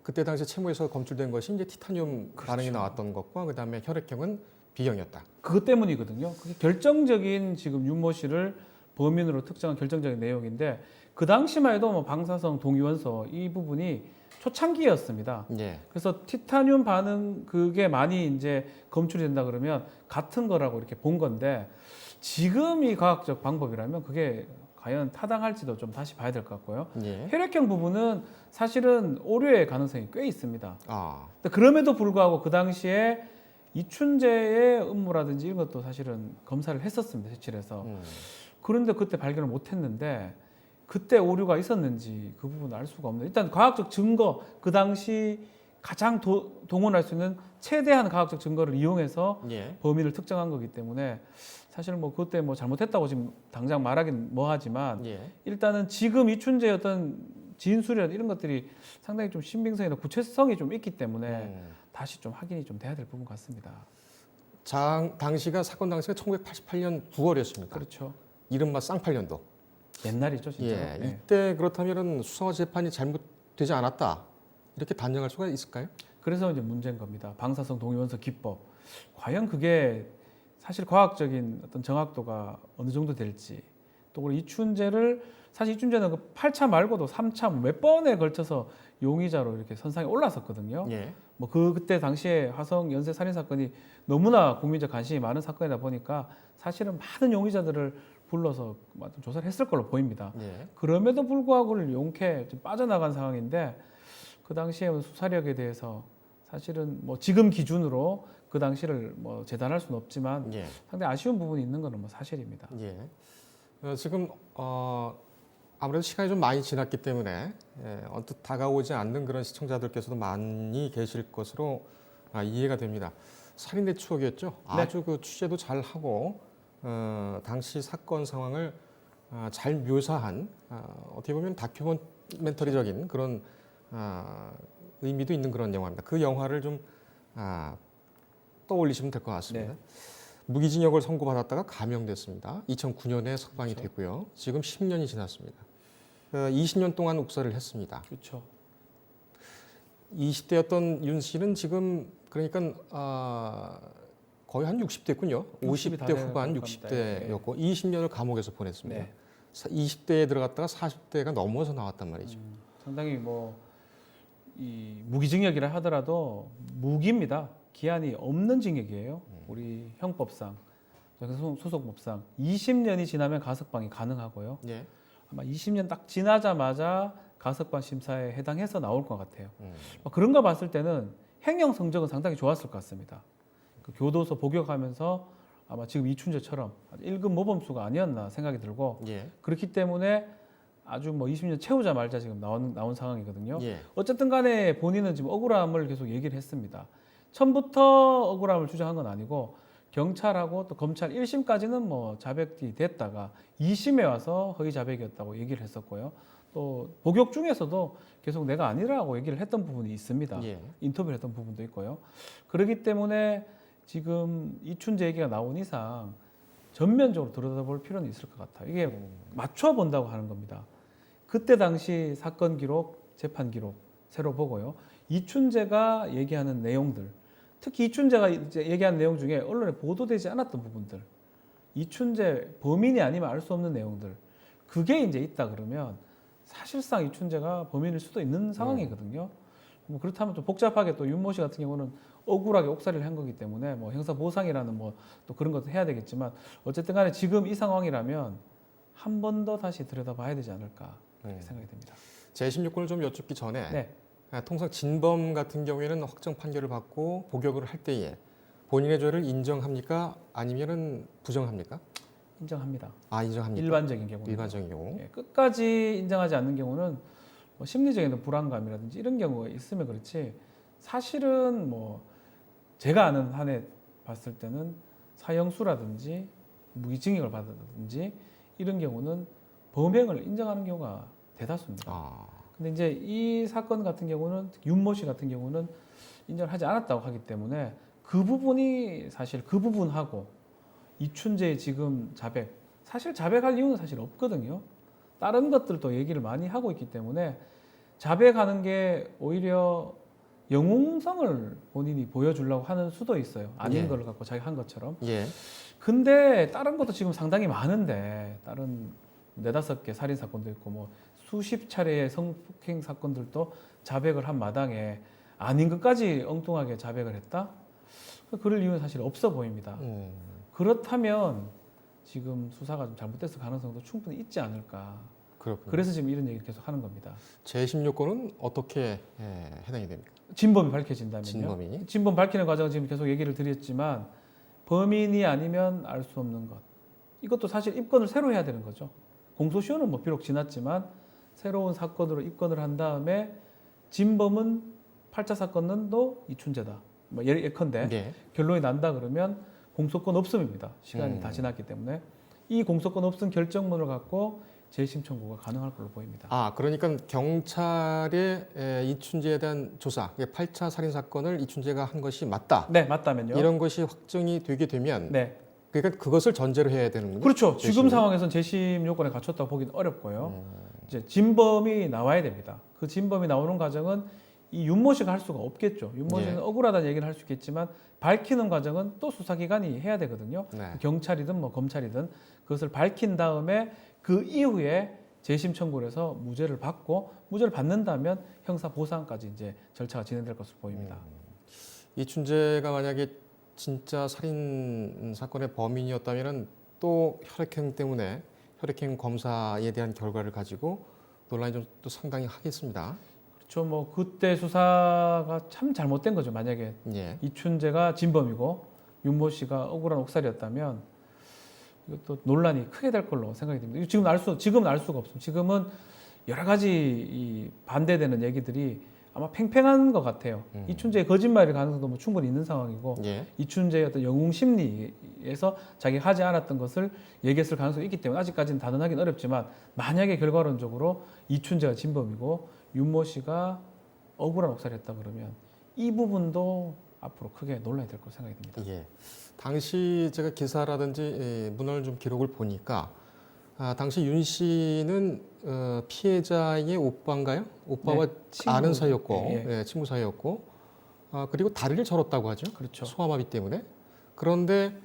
그때 당시 채모에서 검출된 것이 이제 티타늄 반응이 나왔던 것과 그다음에 혈액형은 B형이었다. 그것 때문이거든요. 그게 결정적인 지금 윤모 씨를 범인으로 특정한 결정적인 내용인데 그 당시만 해도 뭐 방사성 동위원소 이 부분이 초창기였습니다. 예. 그래서 티타늄 반응 그게 많이 이제 검출이 된다 그러면 같은 거라고 이렇게 본 건데 지금 이 과학적 방법이라면 그게 과연 타당할지도 좀 다시 봐야 될 것 같고요. 예. 혈액형 부분은 사실은 오류의 가능성이 꽤 있습니다. 근데 그럼에도 불구하고 그 당시에 이춘재의 음모라든지 이런 것도 사실은 검사를 했었습니다. 세칠해서. 그런데 그때 발견을 못했는데 그때 오류가 있었는지 그 부분을 알 수가 없는데 일단 과학적 증거 그 당시 가장 동원할 수 있는 최대한 과학적 증거를 이용해서 예. 범인을 특정한 거기 때문에 사실 뭐 그때 뭐 잘못했다고 지금 당장 말하긴 뭐하지만 예. 일단은 지금 이춘재의 어떤 진술이나 이런 것들이 상당히 좀 신빙성이나 구체성이 좀 있기 때문에 다시 좀 확인이 좀 돼야 될 부분 같습니다. 당시가 사건 당시가 1988년 9월이었습니다. 그렇죠. 이른바 쌍팔년도. 옛날이죠, 진짜. 예. 이때 그렇다면은 수사와 재판이 잘못되지 않았다 이렇게 단정할 수가 있을까요? 그래서 이제 문제인 겁니다. 방사성 동위원소 기법. 과연 그게 사실 과학적인 어떤 정확도가 어느 정도 될지. 또 그리고 이춘재를 사실 이춘재는 그 8차 말고도 3차 몇 번에 걸쳐서 용의자로 이렇게 선상에 올랐었거든요. 예. 뭐 그때 당시에 화성 연쇄 살인 사건이 너무나 국민적 관심이 많은 사건이다 보니까 사실은 많은 용의자들을 불러서 조사를 했을 걸로 보입니다. 예. 그럼에도 불구하고 그걸 용케 좀 빠져나간 상황인데 그 당시에 수사력에 대해서 사실은 뭐 지금 기준으로 그 당시를 뭐 재단할 수는 없지만 예. 상당히 아쉬운 부분이 있는 것은 뭐 사실입니다. 예. 지금 아무래도 시간이 좀 많이 지났기 때문에 언뜻 다가오지 않는 그런 시청자들께서도 많이 계실 것으로 이해가 됩니다. 살인의 추억이었죠. 네. 아주 그 취재도 잘 하고 당시 사건 상황을 잘 묘사한 어떻게 보면 다큐멘터리적인 그런 의미도 있는 그런 영화입니다. 그 영화를 좀 떠올리시면 될 것 같습니다. 네. 무기징역을 선고받았다가 감형됐습니다. 2009년에 석방이 그렇죠. 됐고요. 지금 10년이 지났습니다. 20년 동안 옥살이를 했습니다. 그렇죠. 20대였던 윤 씨는 지금 그러니까 거의 한 60대군요. 60이 다 50대 후반 되는 것 같습니다. 60대였고 20년을 감옥에서 보냈습니다. 네. 20대에 들어갔다가 40대가 넘어서 나왔단 말이죠. 상당히 이 무기징역이라 하더라도 무기입니다. 기한이 없는 징역이에요. 우리 형법상, 소속법상 20년이 지나면 가석방이 가능하고요. 예. 아마 20년 딱 지나자마자 가석방 심사에 해당해서 나올 것 같아요. 그런 거 봤을 때는 행정 성적은 상당히 좋았을 것 같습니다. 그 교도소 복역하면서 아마 지금 이춘재처럼 1급 모범수가 아니었나 생각이 들고 예. 그렇기 때문에 아주 20년 채우자 말자 지금 나온 상황이거든요. 예. 어쨌든 간에 본인은 지금 억울함을 계속 얘기를 했습니다. 처음부터 억울함을 주장한 건 아니고 경찰하고 또 검찰 1심까지는 자백이 됐다가 2심에 와서 허위 자백이었다고 얘기를 했었고요. 또 복역 중에서도 계속 내가 아니라고 얘기를 했던 부분이 있습니다. 예. 인터뷰를 했던 부분도 있고요. 그렇기 때문에 지금 이춘재 얘기가 나온 이상 전면적으로 들여다볼 필요는 있을 것 같아요. 이게 맞춰본다고 하는 겁니다. 그때 당시 사건 기록, 재판 기록 새로 보고요. 이춘재가 얘기하는 내용들, 특히 이춘재가 이제 얘기한 내용 중에 언론에 보도되지 않았던 부분들, 이춘재 범인이 아니면 알 수 없는 내용들, 그게 이제 있다 그러면 사실상 이춘재가 범인일 수도 있는 상황이거든요. 그렇다면 또 복잡하게 또 윤모 씨 같은 경우는 억울하게 옥살이를 한 거기 때문에 형사 보상이라는 또 그런 것도 해야 되겠지만 어쨌든 간에 지금 이 상황이라면 한 번 더 다시 들여다봐야 되지 않을까 그렇게 생각이 됩니다. 제16권을 좀 여쭙기 전에 네. 통상 진범 같은 경우에는 확정 판결을 받고 복역을 할 때에 본인의 죄를 인정합니까? 아니면은 부정합니까? 인정합니다. 인정합니까? 일반적인 경우. 일반적인 경우. 예, 끝까지 인정하지 않는 경우는 심리적인 불안감이라든지 이런 경우가 있으면 그렇지 사실은 제가 아는 한에 봤을 때는 사형수라든지 무기징역을 받았든지 이런 경우는 범행을 인정하는 경우가 대다수입니다. 근데 이제 이 사건 같은 경우는 윤모 씨 같은 경우는 인정을 하지 않았다고 하기 때문에 그 부분이 사실 그 부분하고 이춘재의 지금 자백 사실 자백할 이유는 사실 없거든요. 다른 것들도 얘기를 많이 하고 있기 때문에 자백하는 게 오히려 영웅성을 본인이 보여주려고 하는 수도 있어요. 아닌 예. 걸 갖고 자기 한 것처럼. 예. 근데 다른 것도 지금 상당히 많은데 다른 4-5개 살인 사건도 있고 수십 차례의 성폭행 사건들도 자백을 한 마당에 아닌 것까지 엉뚱하게 자백을 했다? 그럴 이유는 사실 없어 보입니다. 그렇다면 지금 수사가 좀 잘못됐을 가능성도 충분히 있지 않을까. 그렇군요. 그래서 지금 이런 얘기를 계속 하는 겁니다. 제16권은 어떻게 해당이 됩니까? 진범이 밝혀진다면요. 진범이. 진범 밝히는 과정은 지금 계속 얘기를 드렸지만 범인이 아니면 알 수 없는 것. 이것도 사실 입건을 새로 해야 되는 거죠. 공소시효는 비록 지났지만 새로운 사건으로 입건을 한 다음에 진범은 8차 사건은 또 이춘재다. 예컨대 예. 결론이 난다 그러면 공소권 없음입니다. 시간이 다 지났기 때문에 이 공소권 없음 결정문을 갖고 재심 청구가 가능할 걸로 보입니다. 그러니까 경찰의 이춘재에 대한 조사, 8차 살인 사건을 이춘재가 한 것이 맞다. 네, 맞다면요. 이런 것이 확정이 되게 되면 네. 그러니까 그것을 전제로 해야 되는군요. 그렇죠. 재심이. 지금 상황에서는 재심 요건에 갖췄다고 보기는 어렵고요. 이제 진범이 나와야 됩니다. 그 진범이 나오는 과정은 이 윤모 씨가 할 수가 없겠죠. 윤모 씨는 예. 억울하다는 얘기를 할 수 있겠지만 밝히는 과정은 또 수사기관이 해야 되거든요. 네. 경찰이든 검찰이든 그것을 밝힌 다음에 그 이후에 재심 청구를 해서 무죄를 받고 무죄를 받는다면 형사 보상까지 이제 절차가 진행될 것으로 보입니다. 이춘재가 만약에 진짜 살인 사건의 범인이었다면은 또 혈액형 때문에 혈액형 검사에 대한 결과를 가지고 논란이 좀 또 상당히 하겠습니다. 그렇죠. 그때 수사가 참 잘못된 거죠. 만약에 예. 이춘재가 진범이고 윤모 씨가 억울한 옥살이었다면 이것도 논란이 크게 될 걸로 생각이 됩니다. 지금은 알 수가 없습니다. 지금은 여러 가지 이 반대되는 얘기들이 아마 팽팽한 것 같아요. 이춘재의 거짓말일 가능성도 뭐 충분히 있는 상황이고 예. 이춘재의 어떤 영웅 심리에서 자기가 하지 않았던 것을 얘기했을 가능성이 있기 때문에 아직까지는 단언하기는 어렵지만 만약에 결과론적으로 이춘재가 진범이고 윤모 씨가 억울한 옥살이를 했다 그러면 이 부분도 앞으로 크게 논란이 될 거로 생각이 듭니다. 예. 당시 제가 기사라든지 문헌 좀 기록을 보니까 당시 윤 씨는 피해자의 오빠인가요? 오빠와 네, 친구. 아는 사이였고, 예, 예. 예, 친구 사이였고, 그리고 다리를 절었다고 하죠. 그렇죠. 소아마비 때문에. 그런데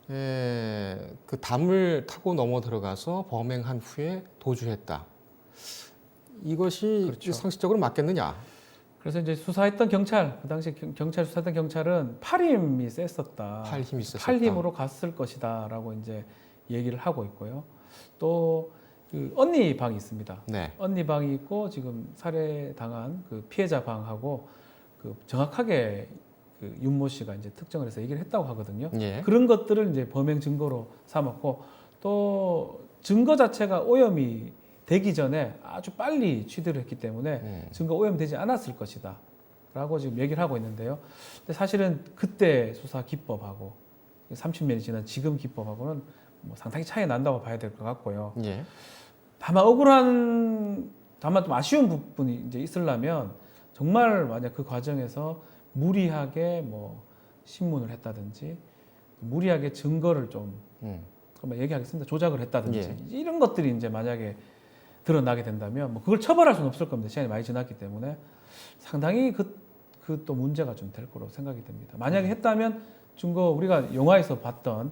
그 담을 타고 넘어 들어가서 범행한 후에 도주했다. 이것이 그렇죠. 상식적으로 맞겠느냐? 그래서 이제 수사했던 경찰, 그 당시 경찰 수사했던 경찰은 팔힘이 셌었다. 팔 힘이 있었다. 팔힘으로 갔을 것이다라고 이제 얘기를 하고 있고요. 또 그 언니 방이 있습니다. 네. 언니 방이 있고 지금 살해당한 그 피해자 방하고 그 정확하게 그 윤모 씨가 이제 특정을 해서 얘기를 했다고 하거든요. 예. 그런 것들을 이제 범행 증거로 삼았고 또 증거 자체가 오염이 되기 전에 아주 빨리 취재를 했기 때문에 증거 오염되지 않았을 것이다 라고 지금 얘기를 하고 있는데요. 근데 사실은 그때 수사 기법하고 30년이 지난 지금 기법하고는 뭐 상당히 차이 난다고 봐야 될 것 같고요. 예. 다만 좀 아쉬운 부분이 이제 있으려면 정말 만약 그 과정에서 무리하게 뭐 신문을 했다든지 무리하게 증거를 좀 그러면 얘기하겠습니다. 조작을 했다든지 예. 이런 것들이 이제 만약에 드러나게 된다면 뭐 그걸 처벌할 수는 없을 겁니다. 시간이 많이 지났기 때문에 상당히 그 또 문제가 좀 될 거로 생각이 됩니다. 만약에 했다면 증거 우리가 영화에서 봤던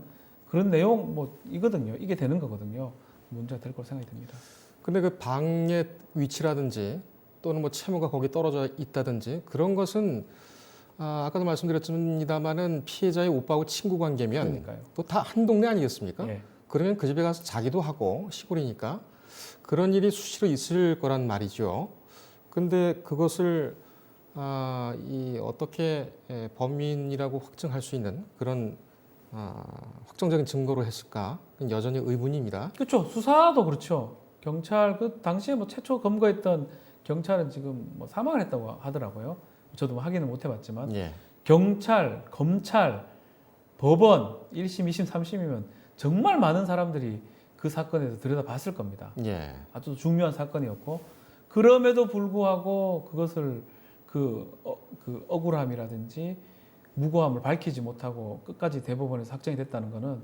그런 내용 뭐 이거든요. 이게 되는 거거든요. 문제가 될 거로 생각이 됩니다. 근데 그 방의 위치라든지 또는 뭐 채무가 거기 떨어져 있다든지 그런 것은 아까도 말씀드렸습니다만은 피해자의 오빠하고 친구 관계면 그러니까요. 또 다 한 동네 아니겠습니까? 예. 그러면 그 집에 가서 자기도 하고 시골이니까 그런 일이 수시로 있을 거란 말이죠. 근데 그것을 어떻게 범인이라고 확정할 수 있는 그런 확정적인 증거로 했을까? 여전히 의문입니다. 그렇죠. 수사도 그렇죠. 경찰 그 당시에 뭐 최초 검거했던 경찰은 지금 뭐 사망을 했다고 하더라고요. 저도 뭐 확인을 못 해봤지만 예. 경찰, 검찰, 법원 1심, 2심, 3심이면 정말 많은 사람들이 그 사건에서 들여다봤을 겁니다. 예. 아주 중요한 사건이었고 그럼에도 불구하고 그것을 그 억울함이라든지 무고함을 밝히지 못하고 끝까지 대법원에서 확정이 됐다는 것은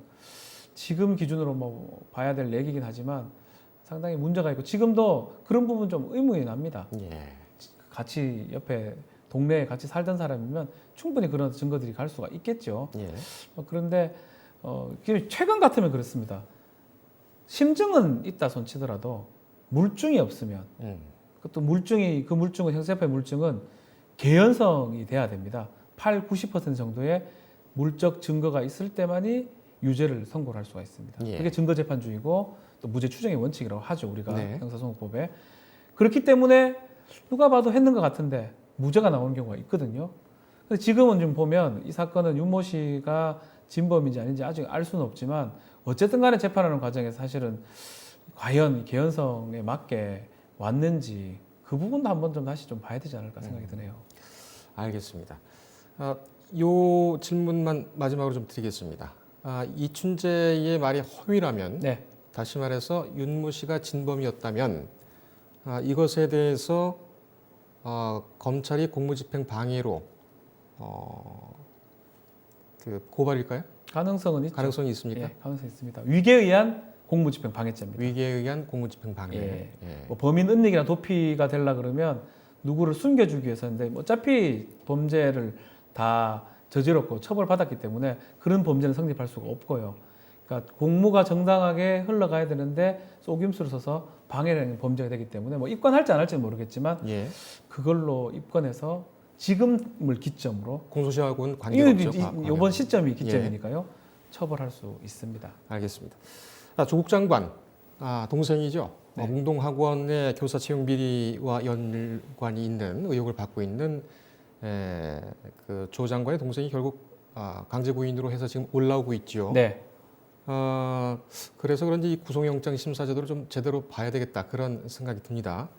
지금 기준으로 뭐 봐야 될 얘기긴 하지만 상당히 문제가 있고 지금도 그런 부분 좀 의문이 납니다. 예. 같이 옆에 동네에 같이 살던 사람이면 충분히 그런 증거들이 갈 수가 있겠죠. 예. 그런데 최근 같으면 그렇습니다. 심증은 있다 손치더라도 물증이 없으면 그것도 그 물증은 형사법의 물증은 개연성이 돼야 됩니다. 80~90% 정도의 물적 증거가 있을 때만이 유죄를 선고를 할 수가 있습니다. 예. 그게 증거재판주의고 또 무죄 추정의 원칙이라고 하죠. 우리가 네. 형사소송법에. 그렇기 때문에 누가 봐도 했는 것 같은데 무죄가 나오는 경우가 있거든요. 근데 지금은 좀 보면 이 사건은 윤모 씨가 진범인지 아닌지 아직 알 수는 없지만 어쨌든 간에 재판하는 과정에서 사실은 과연 개연성에 맞게 왔는지 그 부분도 한번 좀 다시 좀 봐야 되지 않을까 생각이 드네요. 알겠습니다. 요 질문만 마지막으로 좀 드리겠습니다. 이춘재의 말이 허위라면, 네. 다시 말해서 윤모 씨가 진범이었다면 이것에 대해서 검찰이 공무집행 방해로 그 고발일까요? 가능성은 있죠. 가능성이 있습니까? 예, 가능성이 있습니다. 위계에 의한 공무집행 방해죄입니다. 위계에 의한 공무집행 방해. 예. 예. 뭐 범인 은닉이나 도피가 되려 그러면 누구를 숨겨주기 위해서인데 어차피 범죄를 다 저질렀고 처벌받았기 때문에 그런 범죄는 성립할 수가 없고요. 그러니까 공무가 정당하게 흘러가야 되는데 속임수를 써서 방해라는 범죄가 되기 때문에 뭐 입건할지 안 할지는 모르겠지만 예. 그걸로 입건해서 지금을 기점으로 공소시효하고는 관계가 없죠. 이번 시점이 기점이니까요. 처벌할 수 있습니다. 알겠습니다. 조국 장관 동생이죠. 네. 몽동학원의 교사 채용 비리와 연관이 있는 의혹을 받고 있는 그 조 장관의 동생이 결국 강제 구인으로 해서 지금 올라오고 있죠. 네. 그래서 그런지 이 구속영장 심사 제도를 좀 제대로 봐야 되겠다 그런 생각이 듭니다.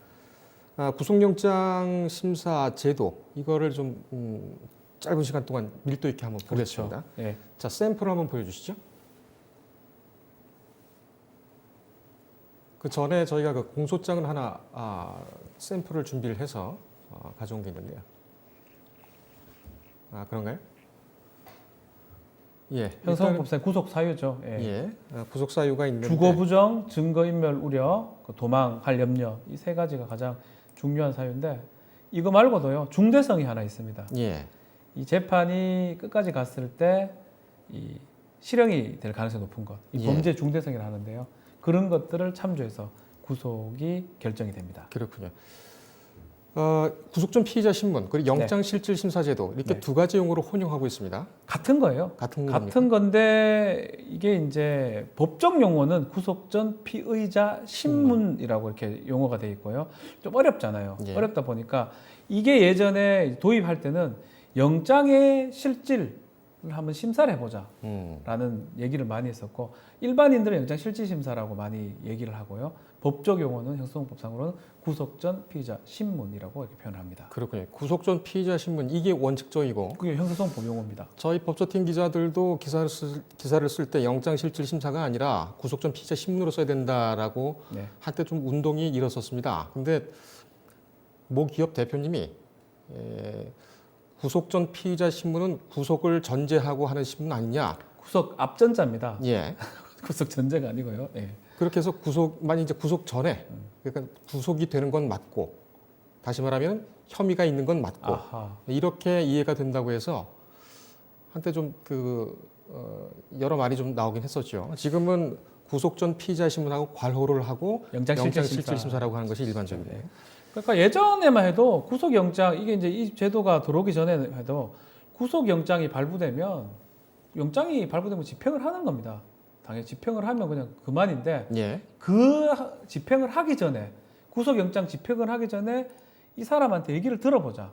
구속영장 심사 제도 이거를 좀 짧은 시간 동안 밀도 있게 한번 보겠습니다. 그렇죠. 예. 자, 샘플 한번 보여주시죠. 그 전에 저희가 그 공소장을 하나 샘플을 준비를 해서 가져온 게 있는데요. 그런가요? 예. 형사법상 구속 사유죠. 예. 예. 구속 사유가 있는데 주거 부정, 증거 인멸 우려, 도망할 염려 이 세 가지가 가장 중요한 사유인데 이거 말고도요 중대성이 하나 있습니다. 예. 이 재판이 끝까지 갔을 때 이 실형이 될 가능성이 높은 것, 이 예. 범죄 중대성이라 하는데요. 그런 것들을 참조해서 구속이 결정이 됩니다. 그렇군요. 구속 전 피의자 신문 그리고 영장 실질 심사 제도 이렇게 네. 두 가지 용어로 혼용하고 있습니다. 같은 거예요. 같은 겁니까? 같은 건데 이게 이제 법적 용어는 구속 전 피의자 신문이라고 이렇게 용어가 돼 있고요. 좀 어렵잖아요. 예. 어렵다 보니까 이게 예전에 도입할 때는 영장의 실질을 한번 심사를 해보자라는 얘기를 많이 했었고 일반인들은 영장 실질 심사라고 많이 얘기를 하고요. 법적 용어는 형사소송법상으로는 구속 전 피의자 신문이라고 이렇게 표현합니다. 그렇군요. 구속 전 피의자 신문 이게 원칙적이고 그게 형사소송법 용어입니다. 저희 법조팀 기자들도 기사를 쓸 때 영장 실질 심사가 아니라 구속 전 피의자 신문으로 써야 된다라고 네. 한때 좀 운동이 일었었습니다. 근데 모 기업 대표님이 구속 전 피의자 신문은 구속을 전제하고 하는 신문 아니냐? 구속 앞전자입니다. 예. 구속 전제가 아니고요. 예. 그렇게 해서 만약 이제 구속 전에 그러니까 구속이 되는 건 맞고 다시 말하면 혐의가 있는 건 맞고 아하. 이렇게 이해가 된다고 해서 한때 좀 여러 말이 좀 나오긴 했었죠. 지금은 구속 전 피의자 신문하고 괄호를 하고 영장 영장 실질 실질 심사라고 하는 것이 일반적이에요. 그러니까 예전에만 해도 구속영장 이게 이제 이 제도가 들어오기 전에 해도 구속영장이 발부되면 집행을 하는 겁니다. 당연히 집행을 하면 그냥 그만인데 예. 그 집행을 하기 전에 구속영장 집행을 하기 전에 이 사람한테 얘기를 들어보자.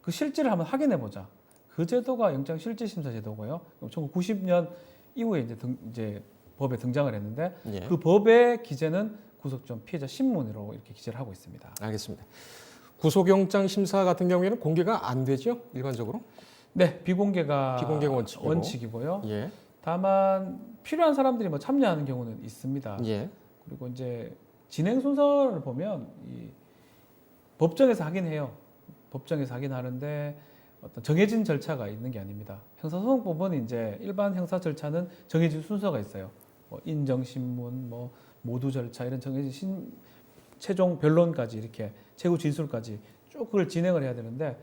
그 실질을 한번 확인해 보자. 그 제도가 영장 실질 심사 제도고요. 1990년 이후에 이제 법에 등장을 했는데 예. 그 법의 기재는 구속 전 피해자 신문으로 이렇게 기재를 하고 있습니다. 알겠습니다. 구속영장 심사 같은 경우에는 공개가 안 되죠? 일반적으로? 네, 비공개가 원칙이고요. 예. 다만 필요한 사람들이 뭐 참여하는 경우는 있습니다. 예. 그리고 이제 진행 순서를 보면 이 법정에서 하긴 해요. 법정에서 하긴 하는데 어떤 정해진 절차가 있는 게 아닙니다. 형사소송법은 이제 일반 형사 절차는 정해진 순서가 있어요. 뭐 인정신문, 뭐 모두 절차 이런 정해진 최종 변론까지 이렇게 최후 진술까지 쭉 그걸 진행을 해야 되는데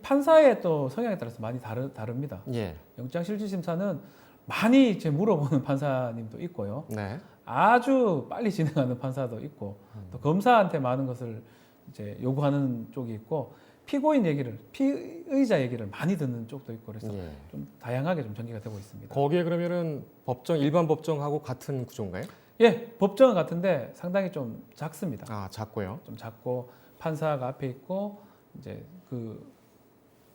판사의 또 성향에 따라서 많이 다릅니다. 예. 영장실질심사는 많이 이제 물어보는 판사님도 있고요. 네. 아주 빨리 진행하는 판사도 있고 또 검사한테 많은 것을 이제 요구하는 쪽이 있고 피의자 얘기를 많이 듣는 쪽도 있고 그래서 예. 좀 다양하게 좀 전개가 되고 있습니다. 거기에 그러면은 일반 법정하고 같은 구조인가요? 예, 법정은 같은데 상당히 좀 작습니다. 아, 작고요. 좀 작고 판사가 앞에 있고 이제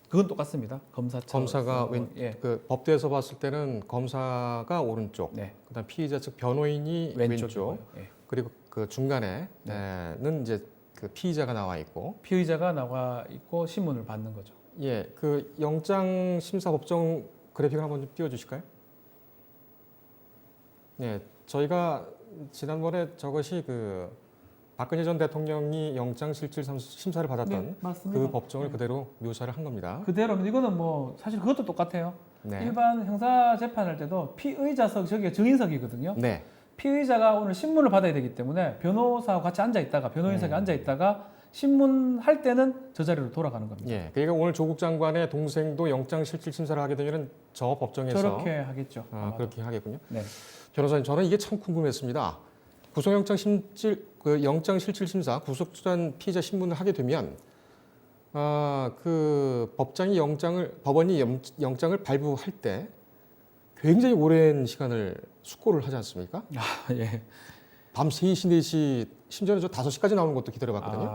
그건 똑같습니다. 검사가 예. 그 법대에서 봤을 때는 검사가 오른쪽, 네. 그다음 피의자 측 변호인이 왼쪽, 왼쪽이고요. 예. 그리고 그 중간에는 이제 그 피의자가 나와 있고, 피의자가 나와 있고 신문을 받는 거죠. 예, 그 영장 심사 법정 그래픽을 한번 좀 띄워주실까요? 네, 저희가 지난번에 저것이 그 박근혜 전 대통령이 영장 실질 심사를 받았던 네, 맞습니다. 그 법정을 그대로 묘사를 한 겁니다. 그대로면 이거는 뭐 사실 그것도 똑같아요. 네. 일반 형사 재판할 때도 피의자석 저기가 증인석이거든요. 네. 피의자가 오늘 신문을 받아야 되기 때문에 변호사와 같이 앉아 있다가 변호인석에 앉아 있다가 신문 할 때는 저 자리로 돌아가는 겁니다. 예, 그러니까 오늘 조국 장관의 동생도 영장 실질 심사를 하게 되면 저 법정에서 저렇게 하겠죠. 그렇게 하겠군요. 네. 변호사님, 저는 이게 참 궁금했습니다. 구속영장 영장 실질 심사 구속전 피의자 신문을 하게 되면 그 법원이 영장을 발부할 때 굉장히 오랜 시간을 숙고를 하지 않습니까? 아, 예. 밤 3시, 4시, 심지어는 저 5시까지 나오는 것도 기다려봤거든요.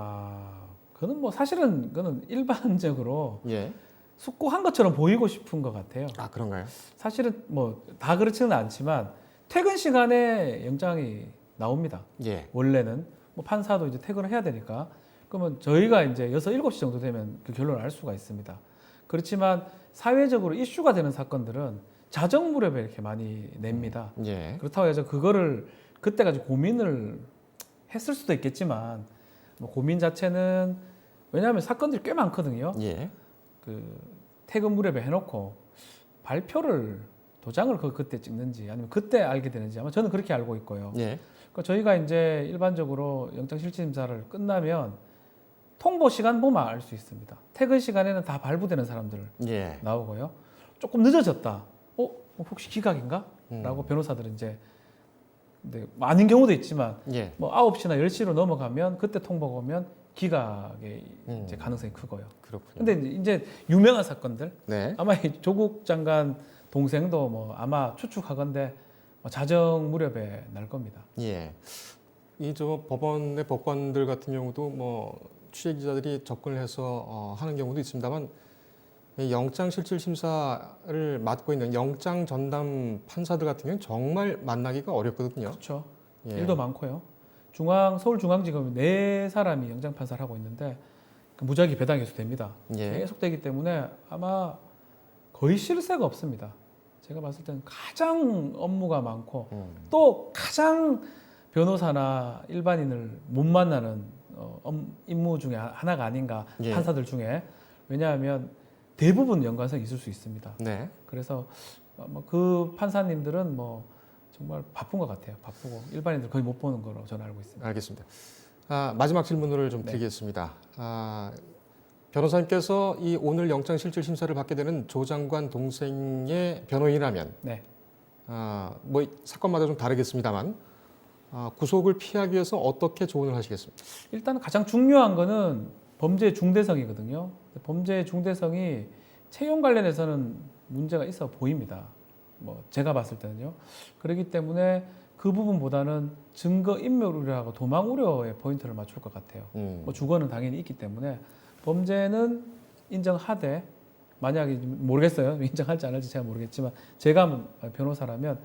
그는 뭐 사실은 그는 일반적으로 예. 숙고한 것처럼 보이고 싶은 것 같아요. 아, 그런가요? 사실은 뭐 다 그렇지는 않지만 퇴근 시간에 영장이 나옵니다. 예. 원래는 뭐 판사도 이제 퇴근을 해야 되니까 그러면 저희가 이제 6, 7시 정도 되면 그 결론을 알 수가 있습니다. 그렇지만 사회적으로 이슈가 되는 사건들은 자정 무렵에 이렇게 많이 냅니다. 예. 그렇다고 해서 그거를 그때까지 고민을 했을 수도 있겠지만 뭐 고민 자체는 왜냐하면 사건들이 꽤 많거든요. 예. 그 퇴근 무렵에 해놓고 발표를 도장을 그때 찍는지 아니면 그때 알게 되는지 아마 저는 그렇게 알고 있고요. 예. 그러니까 저희가 이제 일반적으로 영장실질심사를 끝나면 통보 시간 보면 알 수 있습니다. 퇴근 시간에는 다 발부되는 사람들 예. 나오고요. 조금 늦어졌다. 혹시 기각인가? 라고 변호사들은 이제 근데 아닌 경우도 있지만 예. 뭐 9시나 10시로 넘어가면 그때 통보가 오면 기각의 이제 가능성이 크고요. 그렇군요. 근데 이제 유명한 사건들 네. 아마 이 조국 장관 동생도 뭐 아마 추측하건대 뭐 자정 무렵에 날 겁니다. 예. 이 저 법원의 법관들 같은 경우도 뭐 취재 기자들이 접근을 해서 하는 경우도 있습니다만 이 영장 실질 심사를 맡고 있는 영장 전담 판사들 같은 경우는 정말 만나기가 어렵거든요. 그렇죠. 예. 일도 많고요. 서울중앙지검 4사람이 영장 판사를 하고 있는데 그 무작위 배당 계속됩니다. 예. 계속되기 때문에 아마 거의 쉴 새가 없습니다. 제가 봤을 때는 가장 업무가 많고 또 가장 변호사나 일반인을 못 만나는 임무 중에 하나가 아닌가 예. 판사들 중에 왜냐하면 대부분 연관성이 있을 수 있습니다. 네. 그래서 그 판사님들은 뭐 정말 바쁜 것 같아요. 바쁘고 일반인들 거의 못 보는 거로 저는 알고 있습니다. 알겠습니다. 마지막 질문을 좀 네. 드리겠습니다. 변호사님께서 이 오늘 영장 실질 심사를 받게 되는 조 장관 동생의 변호인이라면 네. 뭐 사건마다 좀 다르겠습니다만 구속을 피하기 위해서 어떻게 조언을 하시겠습니까? 일단 가장 중요한 거는 범죄 중대성이거든요. 범죄 중대성이 채용 관련해서는 문제가 있어 보입니다. 뭐 제가 봤을 때는요. 그렇기 때문에 그 부분보다는 증거 인멸 우려하고 도망 우려에 포인트를 맞출 것 같아요. 뭐 주거는 당연히 있기 때문에 범죄는 인정하되 만약에 모르겠어요. 인정할지 안 할지 제가 모르겠지만 제가 변호사라면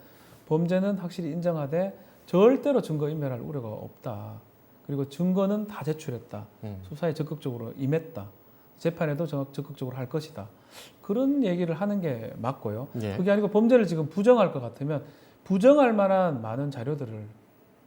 범죄는 확실히 인정하되 절대로 증거 인멸할 우려가 없다. 그리고 증거는 다 제출했다. 수사에 적극적으로 임했다. 재판에도 적극적으로 할 것이다. 그런 얘기를 하는 게 맞고요. 예. 그게 아니고 범죄를 지금 부정할 것 같으면 부정할 만한 많은 자료들을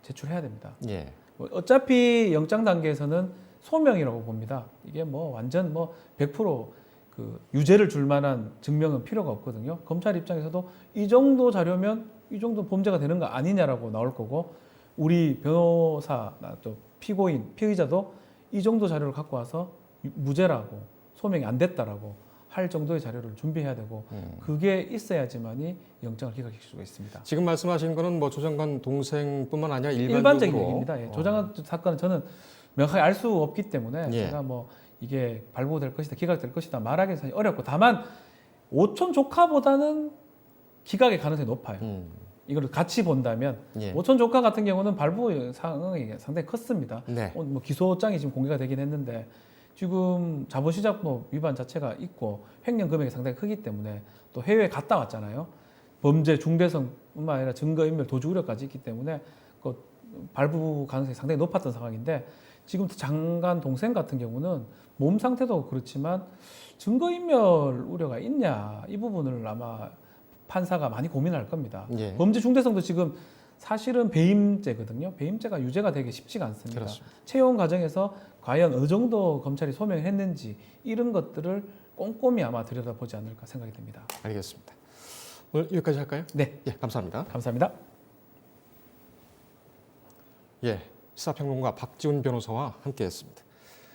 제출해야 됩니다. 예. 어차피 영장 단계에서는 소명이라고 봅니다. 이게 뭐 완전 뭐 100% 그 유죄를 줄 만한 증명은 필요가 없거든요. 검찰 입장에서도 이 정도 자료면 이 정도 범죄가 되는 거 아니냐라고 나올 거고 우리 변호사 또 피고인, 피의자도 이 정도 자료를 갖고 와서 무죄라고 소명이 안 됐다라고 할 정도의 자료를 준비해야 되고 그게 있어야지만이 영장을 기각시킬 수가 있습니다. 지금 말씀하신 거는 뭐 조 장관 동생뿐만 아니라 일반적인 얘기입니다. 예. 조 장관 사건은 저는 명확하게 알 수 없기 때문에 예. 제가 뭐 이게 발부될 것이다, 기각될 것이다 말하기는 사실 어렵고 다만 오촌 조카보다는 기각의 가능성이 높아요. 이걸 같이 본다면 예. 오촌 조카 같은 경우는 발부 상황이 상당히 컸습니다. 네. 뭐 기소장이 지금 공개가 되긴 했는데 지금 자본시장법 위반 자체가 있고 횡령 금액이 상당히 크기 때문에 또 해외에 갔다 왔잖아요. 범죄 중대성뿐만 아니라 증거인멸 도주 우려까지 있기 때문에 그 발부 가능성이 상당히 높았던 상황인데 지금 장관 동생 같은 경우는 몸 상태도 그렇지만 증거인멸 우려가 있냐 이 부분을 아마 판사가 많이 고민할 겁니다. 예. 범죄 중대성도 지금 사실은 배임죄거든요. 배임죄가 유죄가 되기 쉽지가 않습니다. 그렇습니다. 채용 과정에서 과연 어느 정도 검찰이 소명했는지 이런 것들을 꼼꼼히 아마 들여다보지 않을까 생각이 듭니다. 알겠습니다. 오늘 여기까지 할까요? 네, 예, 감사합니다. 감사합니다. 예, 시사평론가 박지훈 변호사와 함께했습니다.